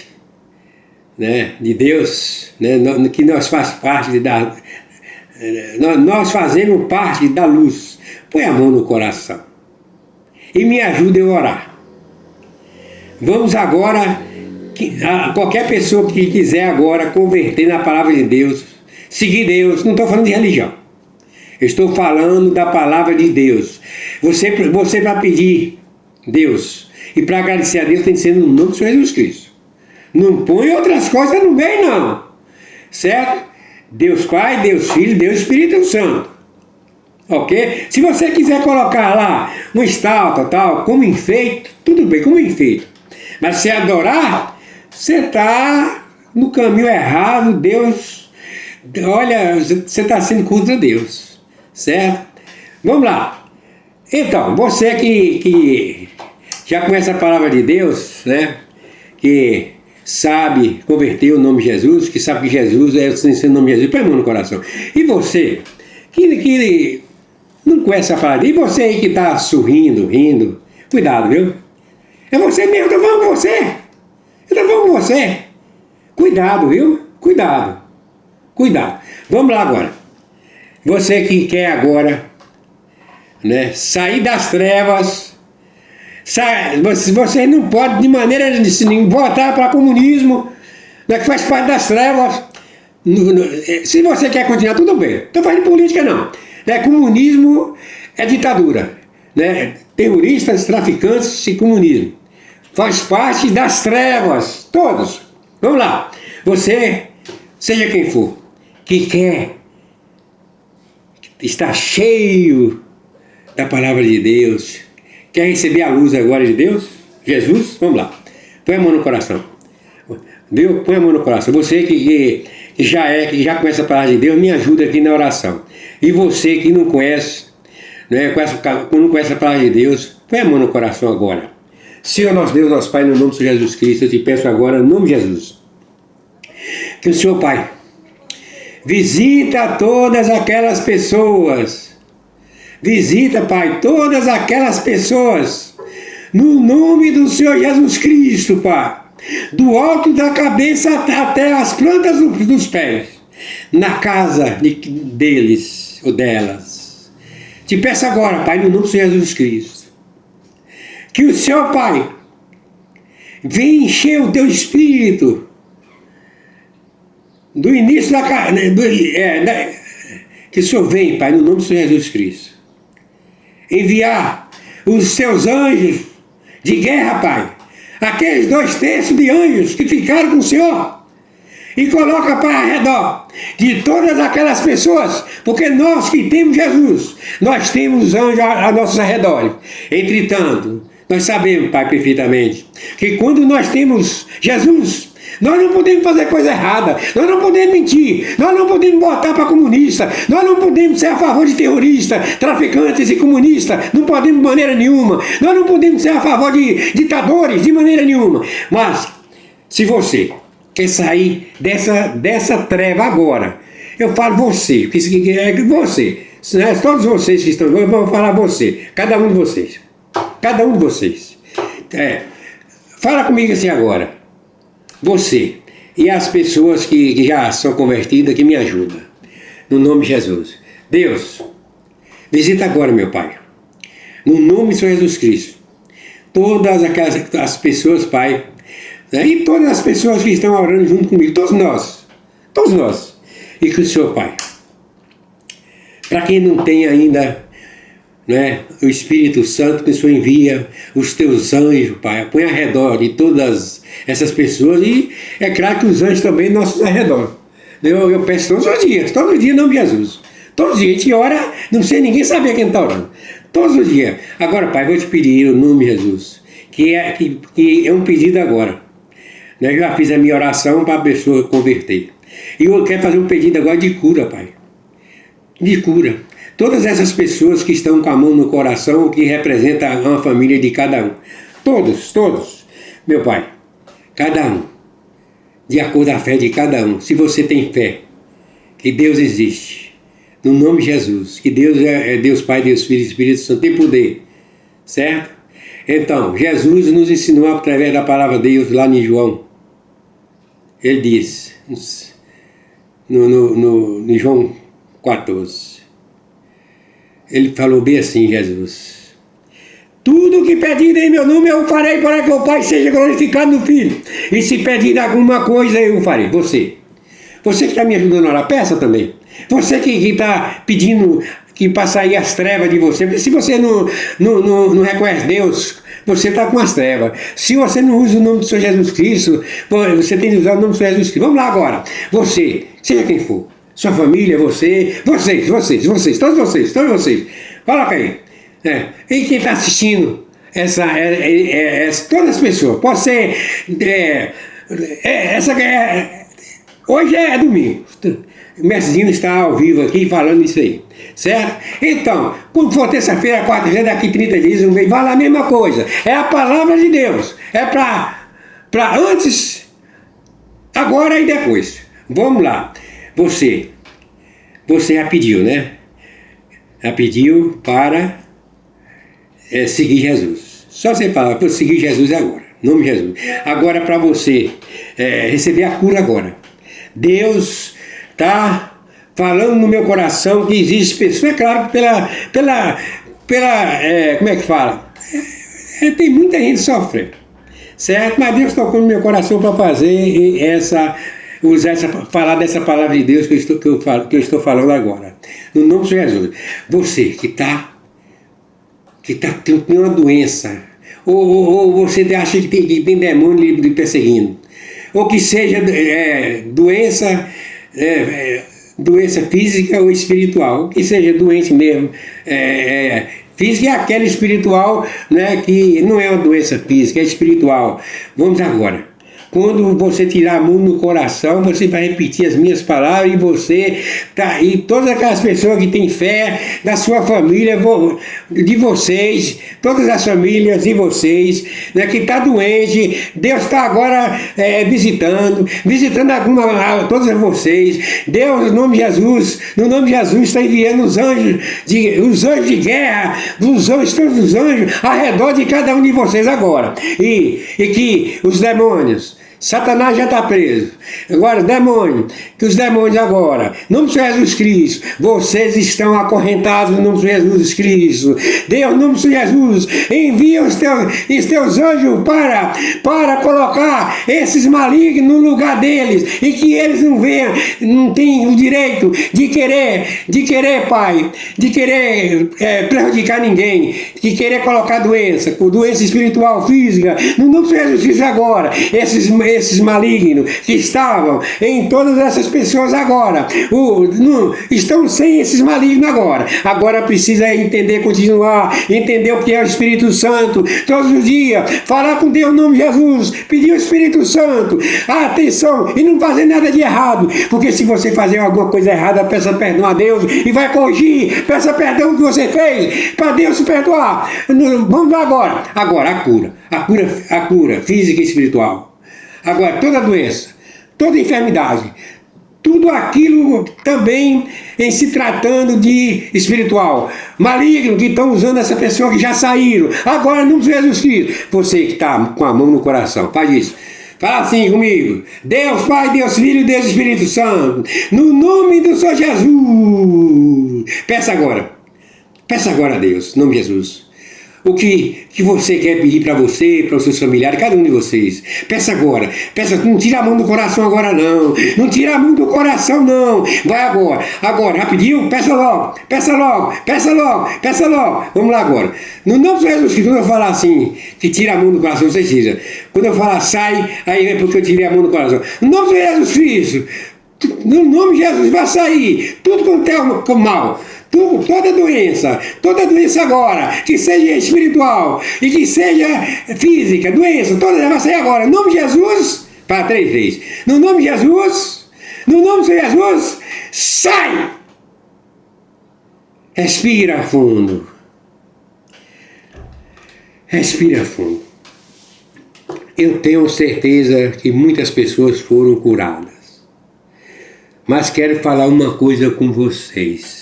né, de Deus, né, que nós faz parte nós fazemos parte da luz. Põe a mão no coração e me ajude a orar. Vamos agora, qualquer pessoa que quiser agora converter na palavra de Deus, seguir Deus, não estou falando de religião, eu estou falando da palavra de Deus. Você vai pedir Deus, e para agradecer a Deus tem que ser no nome do Senhor Jesus Cristo. Não põe outras coisas no meio não, certo? Deus Pai, Deus Filho, Deus Espírito Santo, ok? Se você quiser colocar lá uma estátua tal, como enfeite, tudo bem, como enfeite. Mas se adorar, você está no caminho errado. Deus, olha, você está sendo contra Deus, certo? Vamos lá. Então, você que já conhece a palavra de Deus, né? Que sabe converter o nome de Jesus, que sabe que Jesus é o nome de Jesus, põe a mão no coração. E você que não conhece a palavra, e você aí que está sorrindo, rindo, cuidado, viu? É você mesmo, eu estou falando com você. Eu estou falando com você. Cuidado, viu? Cuidado. Cuidado. Vamos lá agora. Você que quer agora, né, sair das trevas, você não pode de maneira nenhuma voltar para o comunismo, né, que faz parte das trevas. Se você quer continuar, tudo bem. Não estou falando de política não. Né, comunismo é ditadura. Né, terroristas, traficantes e comunismo. Faz parte das trevas, todos. Vamos lá. Você, seja quem for, que quer estar cheio da palavra de Deus, quer receber a luz agora de Deus, Jesus, vamos lá. Põe a mão no coração. Viu? Põe a mão no coração. Você que já conhece a palavra de Deus, me ajuda aqui na oração. E você que não conhece, né, não conhece a palavra de Deus, põe a mão no coração agora. Senhor nosso Deus, nosso Pai, no nome de Jesus Cristo, eu te peço agora, no nome de Jesus, que o Senhor, Pai, visita todas aquelas pessoas, visita, Pai, todas aquelas pessoas, no nome do Senhor Jesus Cristo, Pai, do alto da cabeça até as plantas dos pés, na casa deles ou delas. Te peço agora, Pai, no nome do Senhor Jesus Cristo, que o Senhor, Pai, venha encher o teu espírito do início da carne, que o Senhor venha, Pai, no nome do Senhor Jesus Cristo, enviar os seus anjos de guerra, Pai, aqueles 2/3 de anjos que ficaram com o Senhor, e coloca, Pai, ao redor de todas aquelas pessoas, porque nós que temos Jesus, nós temos anjos a nossos arredores. Entretanto, nós sabemos, Pai, perfeitamente, que quando nós temos Jesus, nós não podemos fazer coisa errada, nós não podemos mentir, nós não podemos botar para comunista, nós não podemos ser a favor de terroristas, traficantes e comunistas, não podemos de maneira nenhuma, nós não podemos ser a favor de ditadores de maneira nenhuma. Mas, se você quer sair dessa treva agora, eu falo você, que é você, né? Todos vocês que estão, eu vou falar você, cada um de vocês. Cada um de vocês. Fala comigo assim agora. Você e as pessoas que já são convertidas, que me ajudam. No nome de Jesus. Deus, visita agora, meu Pai. No nome de Senhor Jesus Cristo. Todas as pessoas, Pai. Né, e todas as pessoas que estão orando junto comigo. Todos nós. Todos nós. E que o Senhor, Pai. Para quem não tem ainda, né, o Espírito Santo, que o Senhor envia os teus anjos, Pai, põe ao redor de todas essas pessoas, e é claro que os anjos também nossos ao redor. Eu peço todos os dias em nome de Jesus. Todos os dias, a gente ora, não sei ninguém saber quem está orando. Todos os dias. Agora, Pai, vou te pedir, no nome de Jesus, que é um pedido agora. Eu já fiz a minha oração para a pessoa converter. E eu quero fazer um pedido agora de cura, Pai. De cura. Todas essas pessoas que estão com a mão no coração, que representam uma família de cada um. Todos. Meu Pai, cada um. De acordo com a fé de cada um. Se você tem fé que Deus existe, no nome de Jesus, que Deus é Deus Pai, Deus Filho e Espírito Santo, tem poder, certo? Então, Jesus nos ensinou através da palavra de Deus lá em João. Ele diz, em João 14, ele falou bem assim, Jesus: tudo que pedir em meu nome eu farei para que o Pai seja glorificado no Filho. E se pedir alguma coisa eu farei. Você que está me ajudando a orar, peça também. Você que está pedindo que para sair as trevas de você. Porque se você não reconhece Deus, você está com as trevas. Se você não usa o nome do Senhor Jesus Cristo, você tem que usar o nome do Senhor Jesus Cristo. Vamos lá agora. Você, seja quem for, sua família, vocês, todos vocês. Coloca aí. E quem está assistindo, todas as pessoas, pode ser. Hoje é domingo. O Mestrezinho está ao vivo aqui falando isso aí, certo? Então, quando for terça-feira, quarta-feira, daqui 30 dias, vai lá a mesma coisa. É a palavra de Deus. É para antes, agora e depois. Vamos lá. Você já pediu, né? Já pediu para seguir Jesus. Só você fala, vou seguir Jesus agora. Em nome de Jesus. Agora para você receber a cura agora. Deus está falando no meu coração que existe pessoas, é claro, como é que fala? Tem muita gente sofrendo, certo? Mas Deus tocou no meu coração para falar dessa palavra de Deus que eu estou falando agora. No nome de Jesus. Você que tem uma doença, ou você acha que tem demônio lhe perseguindo, ou que seja doença física ou espiritual, que seja doença mesmo, física e aquela espiritual, né, que não é uma doença física, é espiritual. Vamos agora. Quando você tirar a mão no coração, você vai repetir as minhas palavras e todas aquelas pessoas que têm fé, da sua família, de vocês, todas as famílias de vocês, né, que está doente, Deus está agora visitando todos vocês. Deus, no nome de Jesus, está enviando os anjos de guerra, todos os anjos ao redor de cada um de vocês agora. E que os demônios, Satanás já está preso. Agora, os demônios agora, em nome de Jesus Cristo, vocês estão acorrentados no nome de Jesus Cristo. Deus, em nome de Jesus, envia os teus anjos para colocar esses malignos no lugar deles, e que eles não tenham o direito de querer, Pai, de querer prejudicar ninguém, de querer colocar doença espiritual, física, no nome de Jesus Cristo agora, esses malignos que estavam em todas essas pessoas agora, estão sem esses malignos agora. Agora precisa continuar, entender o que é o Espírito Santo, todos os dias, falar com Deus no nome de Jesus, pedir o Espírito Santo, atenção, e não fazer nada de errado, porque se você fazer alguma coisa errada, peça perdão a Deus e vai corrigir, peça perdão que você fez, para Deus se perdoar. Vamos lá agora, a cura física e espiritual. Agora, toda doença, toda enfermidade, tudo aquilo também em se tratando de espiritual, maligno, que estão usando essa pessoa que já saíram. Agora, no nome de Jesus Cristo, você que está com a mão no coração, faz isso. Fala assim comigo: Deus Pai, Deus Filho, Deus Espírito Santo, no nome do Senhor Jesus. Peça agora a Deus, em nome de Jesus. O que você quer pedir para você, para os seus familiares, cada um de vocês. Peça agora. Não tira a mão do coração agora não. Não tira a mão do coração não. Vai agora. Agora, rapidinho, peça logo. Vamos lá agora. No nome de Jesus, quando eu falar assim, que tira a mão do coração, você tira. Quando eu falar sai, aí é porque eu tirei a mão do coração. No nome de Jesus Cristo, no nome de Jesus vai sair tudo quanto é mal. Toda doença agora, que seja espiritual e que seja física, doença, toda vai sair agora, em nome de Jesus, para 3 vezes, no nome de Jesus, sai! Respira fundo. Eu tenho certeza que muitas pessoas foram curadas, mas quero falar uma coisa com vocês.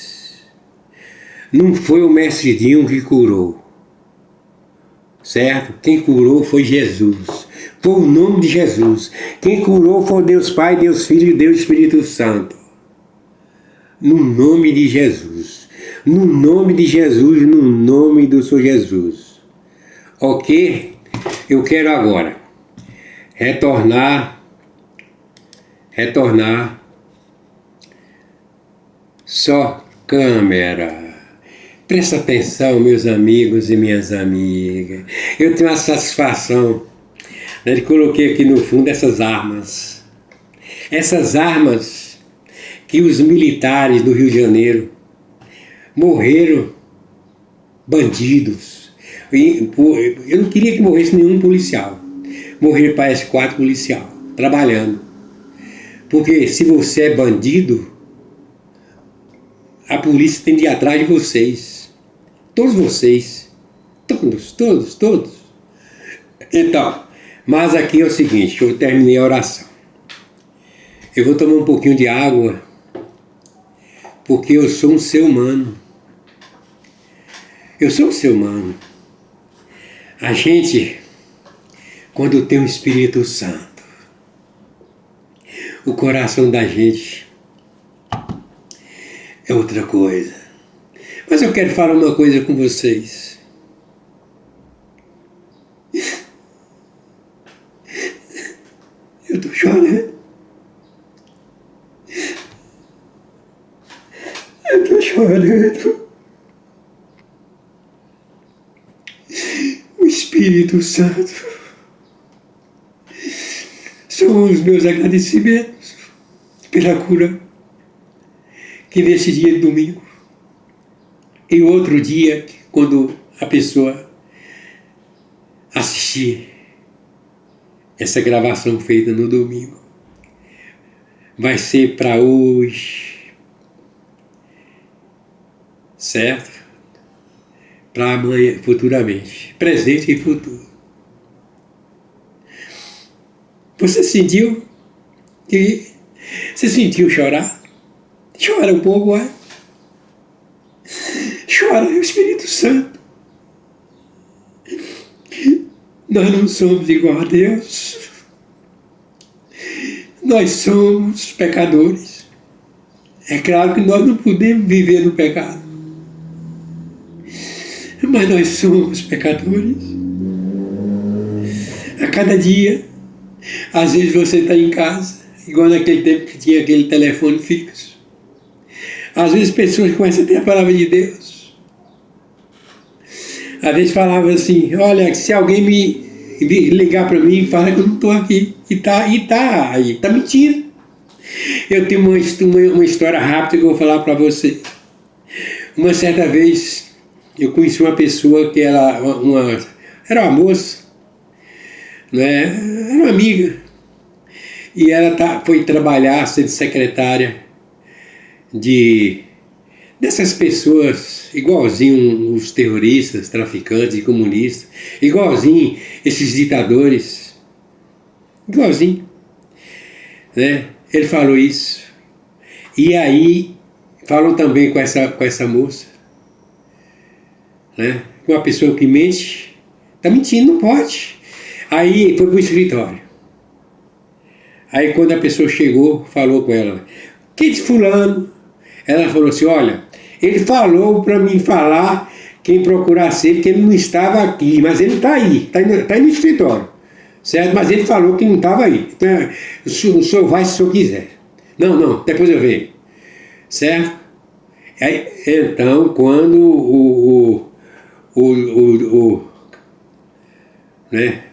Não foi o Mestre Dinho que curou. certo? Quem curou foi Jesus. Foi o nome de Jesus. Quem curou foi Deus Pai, Deus Filho e Deus Espírito Santo. No nome de Jesus. No nome de Jesus, no nome do Senhor Jesus. Ok? Eu quero agora retornar só câmera. Presta atenção, meus amigos e minhas amigas. Eu tenho a satisfação, né, de coloquei aqui no fundo essas armas. Essas armas que os militares do Rio de Janeiro morreram bandidos. Eu não queria que morresse nenhum policial. Morreram, parece, 4 policiais trabalhando. Porque se você é bandido, a polícia tem de ir atrás de vocês. Todos vocês. Todos. Então, mas aqui é o seguinte, eu terminei a oração. Eu vou tomar um pouquinho de água, porque eu sou um ser humano. Eu sou um ser humano. A gente, quando tem o Espírito Santo, o coração da gente é outra coisa. Mas eu quero falar uma coisa com vocês. Eu estou chorando. Eu estou chorando. O Espírito Santo são os meus agradecimentos pela cura que nesse dia de domingo e outro dia, quando a pessoa assistir essa gravação feita no domingo, vai ser para hoje, certo? Para amanhã, futuramente, presente e futuro. Você sentiu chorar? Chora um pouco, vai. Chora, o Espírito Santo. Nós não somos igual a Deus. Nós somos pecadores. É claro que nós não podemos viver no pecado. Mas nós somos pecadores. A cada dia, às vezes você está em casa, igual naquele tempo que tinha aquele telefone fixo. Às vezes pessoas começam a ter a palavra de Deus. Às vezes falava assim, olha, se alguém me ligar para mim, fala que eu não estou aqui. E tá mentindo. Eu tenho uma história rápida que eu vou falar para você. Uma certa vez, eu conheci uma pessoa que era uma moça, né? Era uma amiga. E ela foi trabalhar, sendo secretária dessas pessoas, igualzinho os terroristas, traficantes e comunistas, igualzinho esses ditadores, igualzinho, né? Ele falou isso. E aí, falou também com essa moça, né? Uma pessoa que mente, está mentindo, não pode. Aí foi para o escritório. Aí quando a pessoa chegou, falou com ela, que de fulano? Ela falou assim, olha, ele falou para mim falar quem procurasse ele, que ele não estava aqui, mas ele está aí, está aí no escritório, certo? Mas ele falou que não estava aí. Então, o senhor vai se o senhor quiser. Não, depois eu venho, certo? Aí, então, quando né,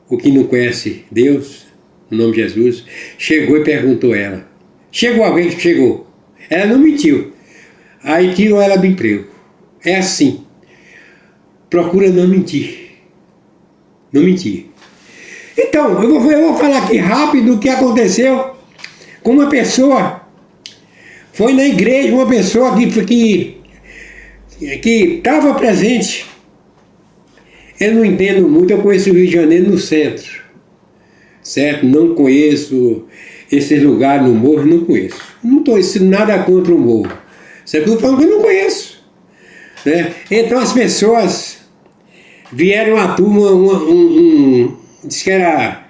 o que não conhece Deus, no nome de Jesus, chegou e perguntou a ela. Chegou alguém que chegou. Ela não mentiu. Aí tirou ela do emprego. É assim. Procura não mentir. Não mentir. Então, eu vou falar aqui rápido o que aconteceu com uma pessoa. Foi na igreja, uma pessoa que estava presente. Eu não entendo muito, eu conheço o Rio de Janeiro no centro. Certo? Não conheço esses lugares no morro, não conheço. Não estou ensinando nada contra o morro. Certo? Eu estou falando que eu não conheço. Né? Então as pessoas vieram uma turma, diz que era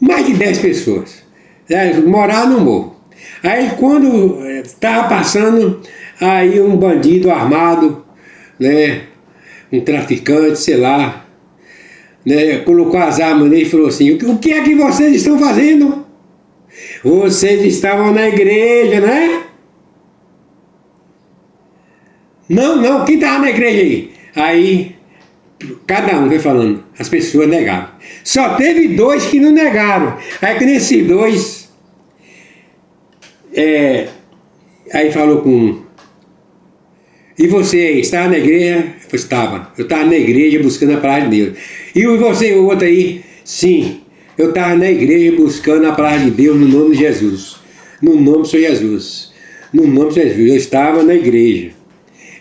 mais de 10 pessoas, né, morar no morro. Aí quando estava passando, aí um bandido armado, né, um traficante, sei lá, né, colocou as armas nele e falou assim: o que é que vocês estão fazendo? Vocês estavam na igreja, né? Não, quem estava na igreja aí? Aí, cada um foi falando, as pessoas negaram. Só teve 2 que não negaram. Aí que nesses 2, aí falou com um: e você aí, estava na igreja? Eu estava na igreja buscando a palavra de Deus. E você, o outro aí? Sim, eu estava na igreja buscando a palavra de Deus no nome de Jesus. No nome do Senhor Jesus. No nome de Jesus. Eu estava na igreja.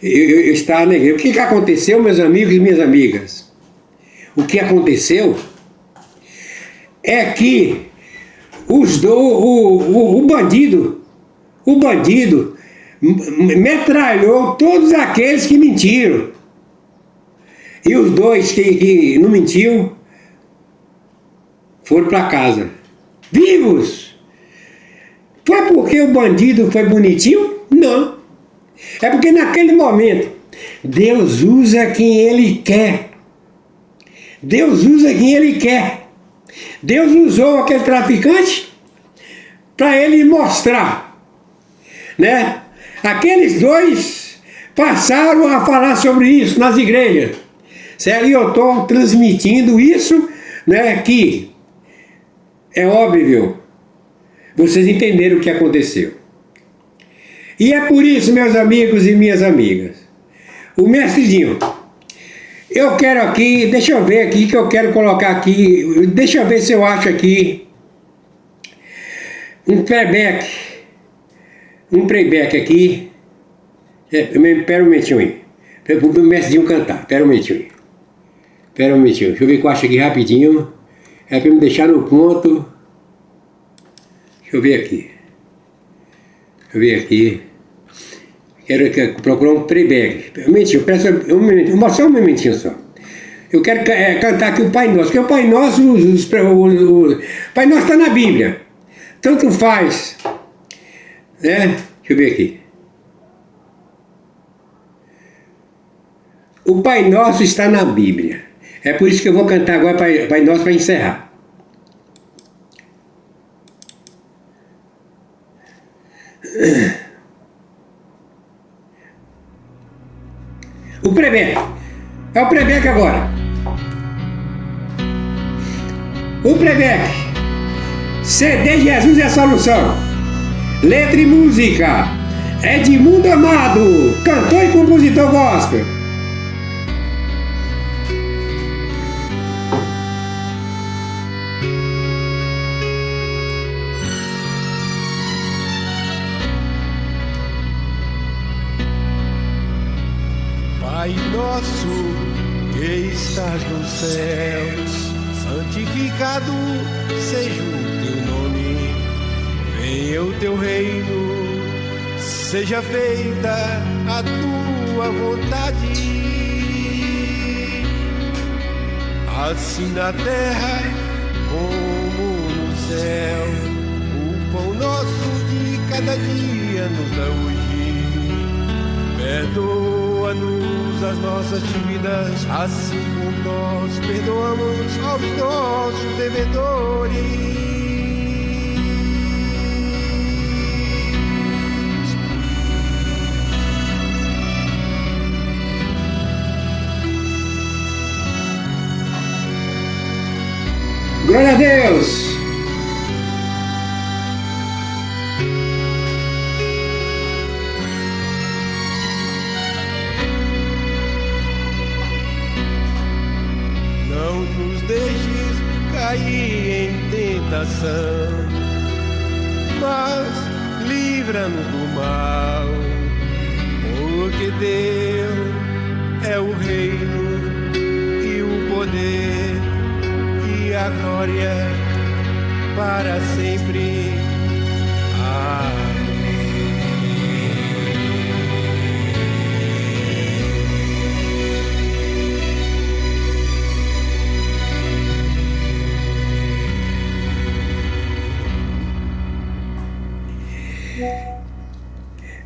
Eu estava na igreja. O que aconteceu, meus amigos e minhas amigas? O que aconteceu é que o bandido metralhou todos aqueles que mentiram. E os 2 que não mentiu foram para casa, vivos. Foi porque o bandido foi bonitinho? Não. É porque naquele momento Deus usa quem Ele quer. Deus usa quem Ele quer. Deus usou aquele traficante para ele mostrar, né? Aqueles 2 passaram a falar sobre isso nas igrejas, certo? E eu estou transmitindo isso, né? Que é óbvio, vocês entenderam o que aconteceu. E é por isso, meus amigos e minhas amigas, o mestrezinho, eu quero aqui, deixa eu ver aqui que eu quero colocar aqui, deixa eu ver se eu acho aqui um playback aqui. Espera um momentinho aí, para o mestrezinho cantar, espera um momentinho, deixa eu ver que eu acho aqui rapidinho, é para me deixar no ponto. Deixa eu ver aqui. Quero procurar um playback. Um momentinho, só um momentinho só. Eu quero cantar aqui o Pai Nosso, porque o Pai Nosso, o Pai Nosso está na Bíblia. Tanto faz, né? Deixa eu ver aqui. O Pai Nosso está na Bíblia. É por isso que eu vou cantar agora Pai Nosso para encerrar. O playback. É o playback agora. O playback. CD Jesus é a solução. Letra e música. Edmundo Amado, cantor e compositor gospel. Pai nosso que estás nos céus, santificado seja o teu nome. Venha o teu reino, seja feita a tua vontade, assim na terra como no céu. O pão nosso de cada dia nos dá hoje. Perdoa-nos as nossas dívidas, assim como nós perdoamos aos nossos devedores. Glória a Deus! Não nos deixes cair em tentação, mas livra-nos do mal, porque teu é o reino e o poder e a glória para sempre. Amém.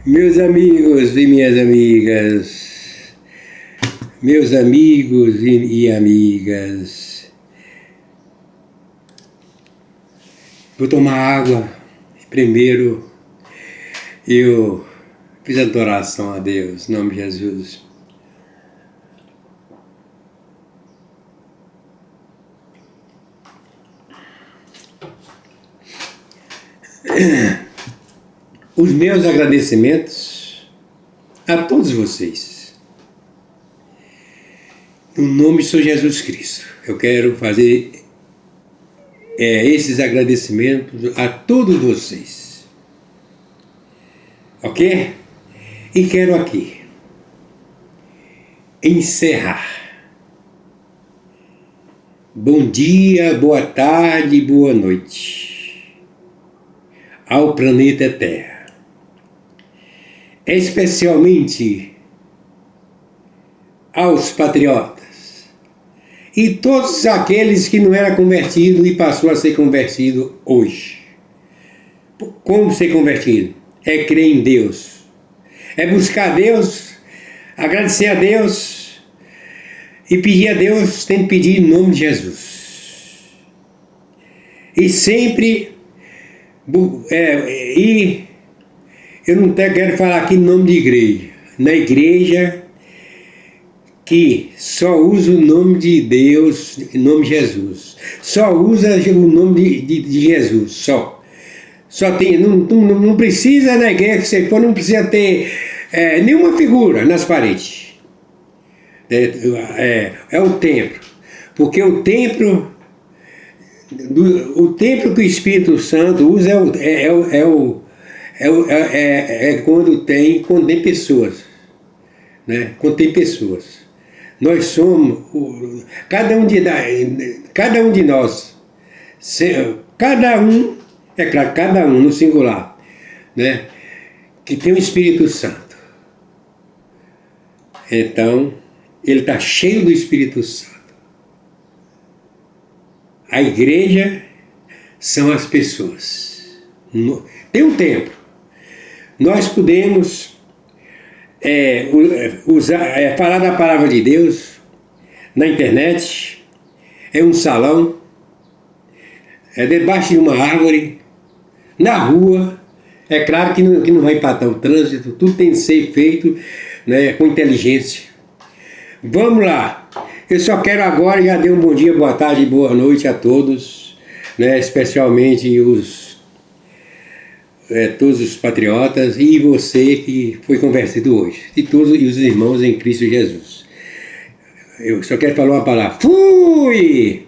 Meus amigos e minhas amigas, meus amigos e amigas, vou tomar água. Primeiro, eu fiz a oração a Deus, em nome de Jesus. Os meus agradecimentos a todos vocês. No nome de Senhor Jesus Cristo, eu quero fazer esses agradecimentos a todos vocês. Ok? E quero aqui encerrar. Bom dia, boa tarde, boa noite ao planeta Terra. Especialmente aos patriotas e todos aqueles que não eram convertidos e passou a ser convertido hoje. Como ser convertido? É crer em Deus, é buscar Deus, agradecer a Deus e pedir a Deus, tem que pedir em nome de Jesus. E sempre, eu não quero falar aqui em nome de igreja, na igreja que só usa o nome de Deus, em nome de Jesus, só usa o nome de Jesus, só tem, não precisa na igreja que você for, não precisa ter nenhuma figura nas paredes, é o templo, porque o templo que o Espírito Santo usa quando tem pessoas, né? Quando tem pessoas. Nós somos, cada um de nós, cada um, é claro, cada um no singular, né? Que tem o Espírito Santo. Então, ele está cheio do Espírito Santo. A igreja são as pessoas. Tem um templo. Nós podemos falar da palavra de Deus na internet, é um salão, é debaixo de uma árvore, na rua. É claro que não vai empatar o trânsito, tudo tem que ser feito, né, com inteligência. Vamos lá. Eu só quero agora, já dei um bom dia, boa tarde, boa noite a todos, né, especialmente todos os patriotas e você que foi convertido hoje, e todos os irmãos em Cristo Jesus. Eu só quero falar uma palavra. Fui!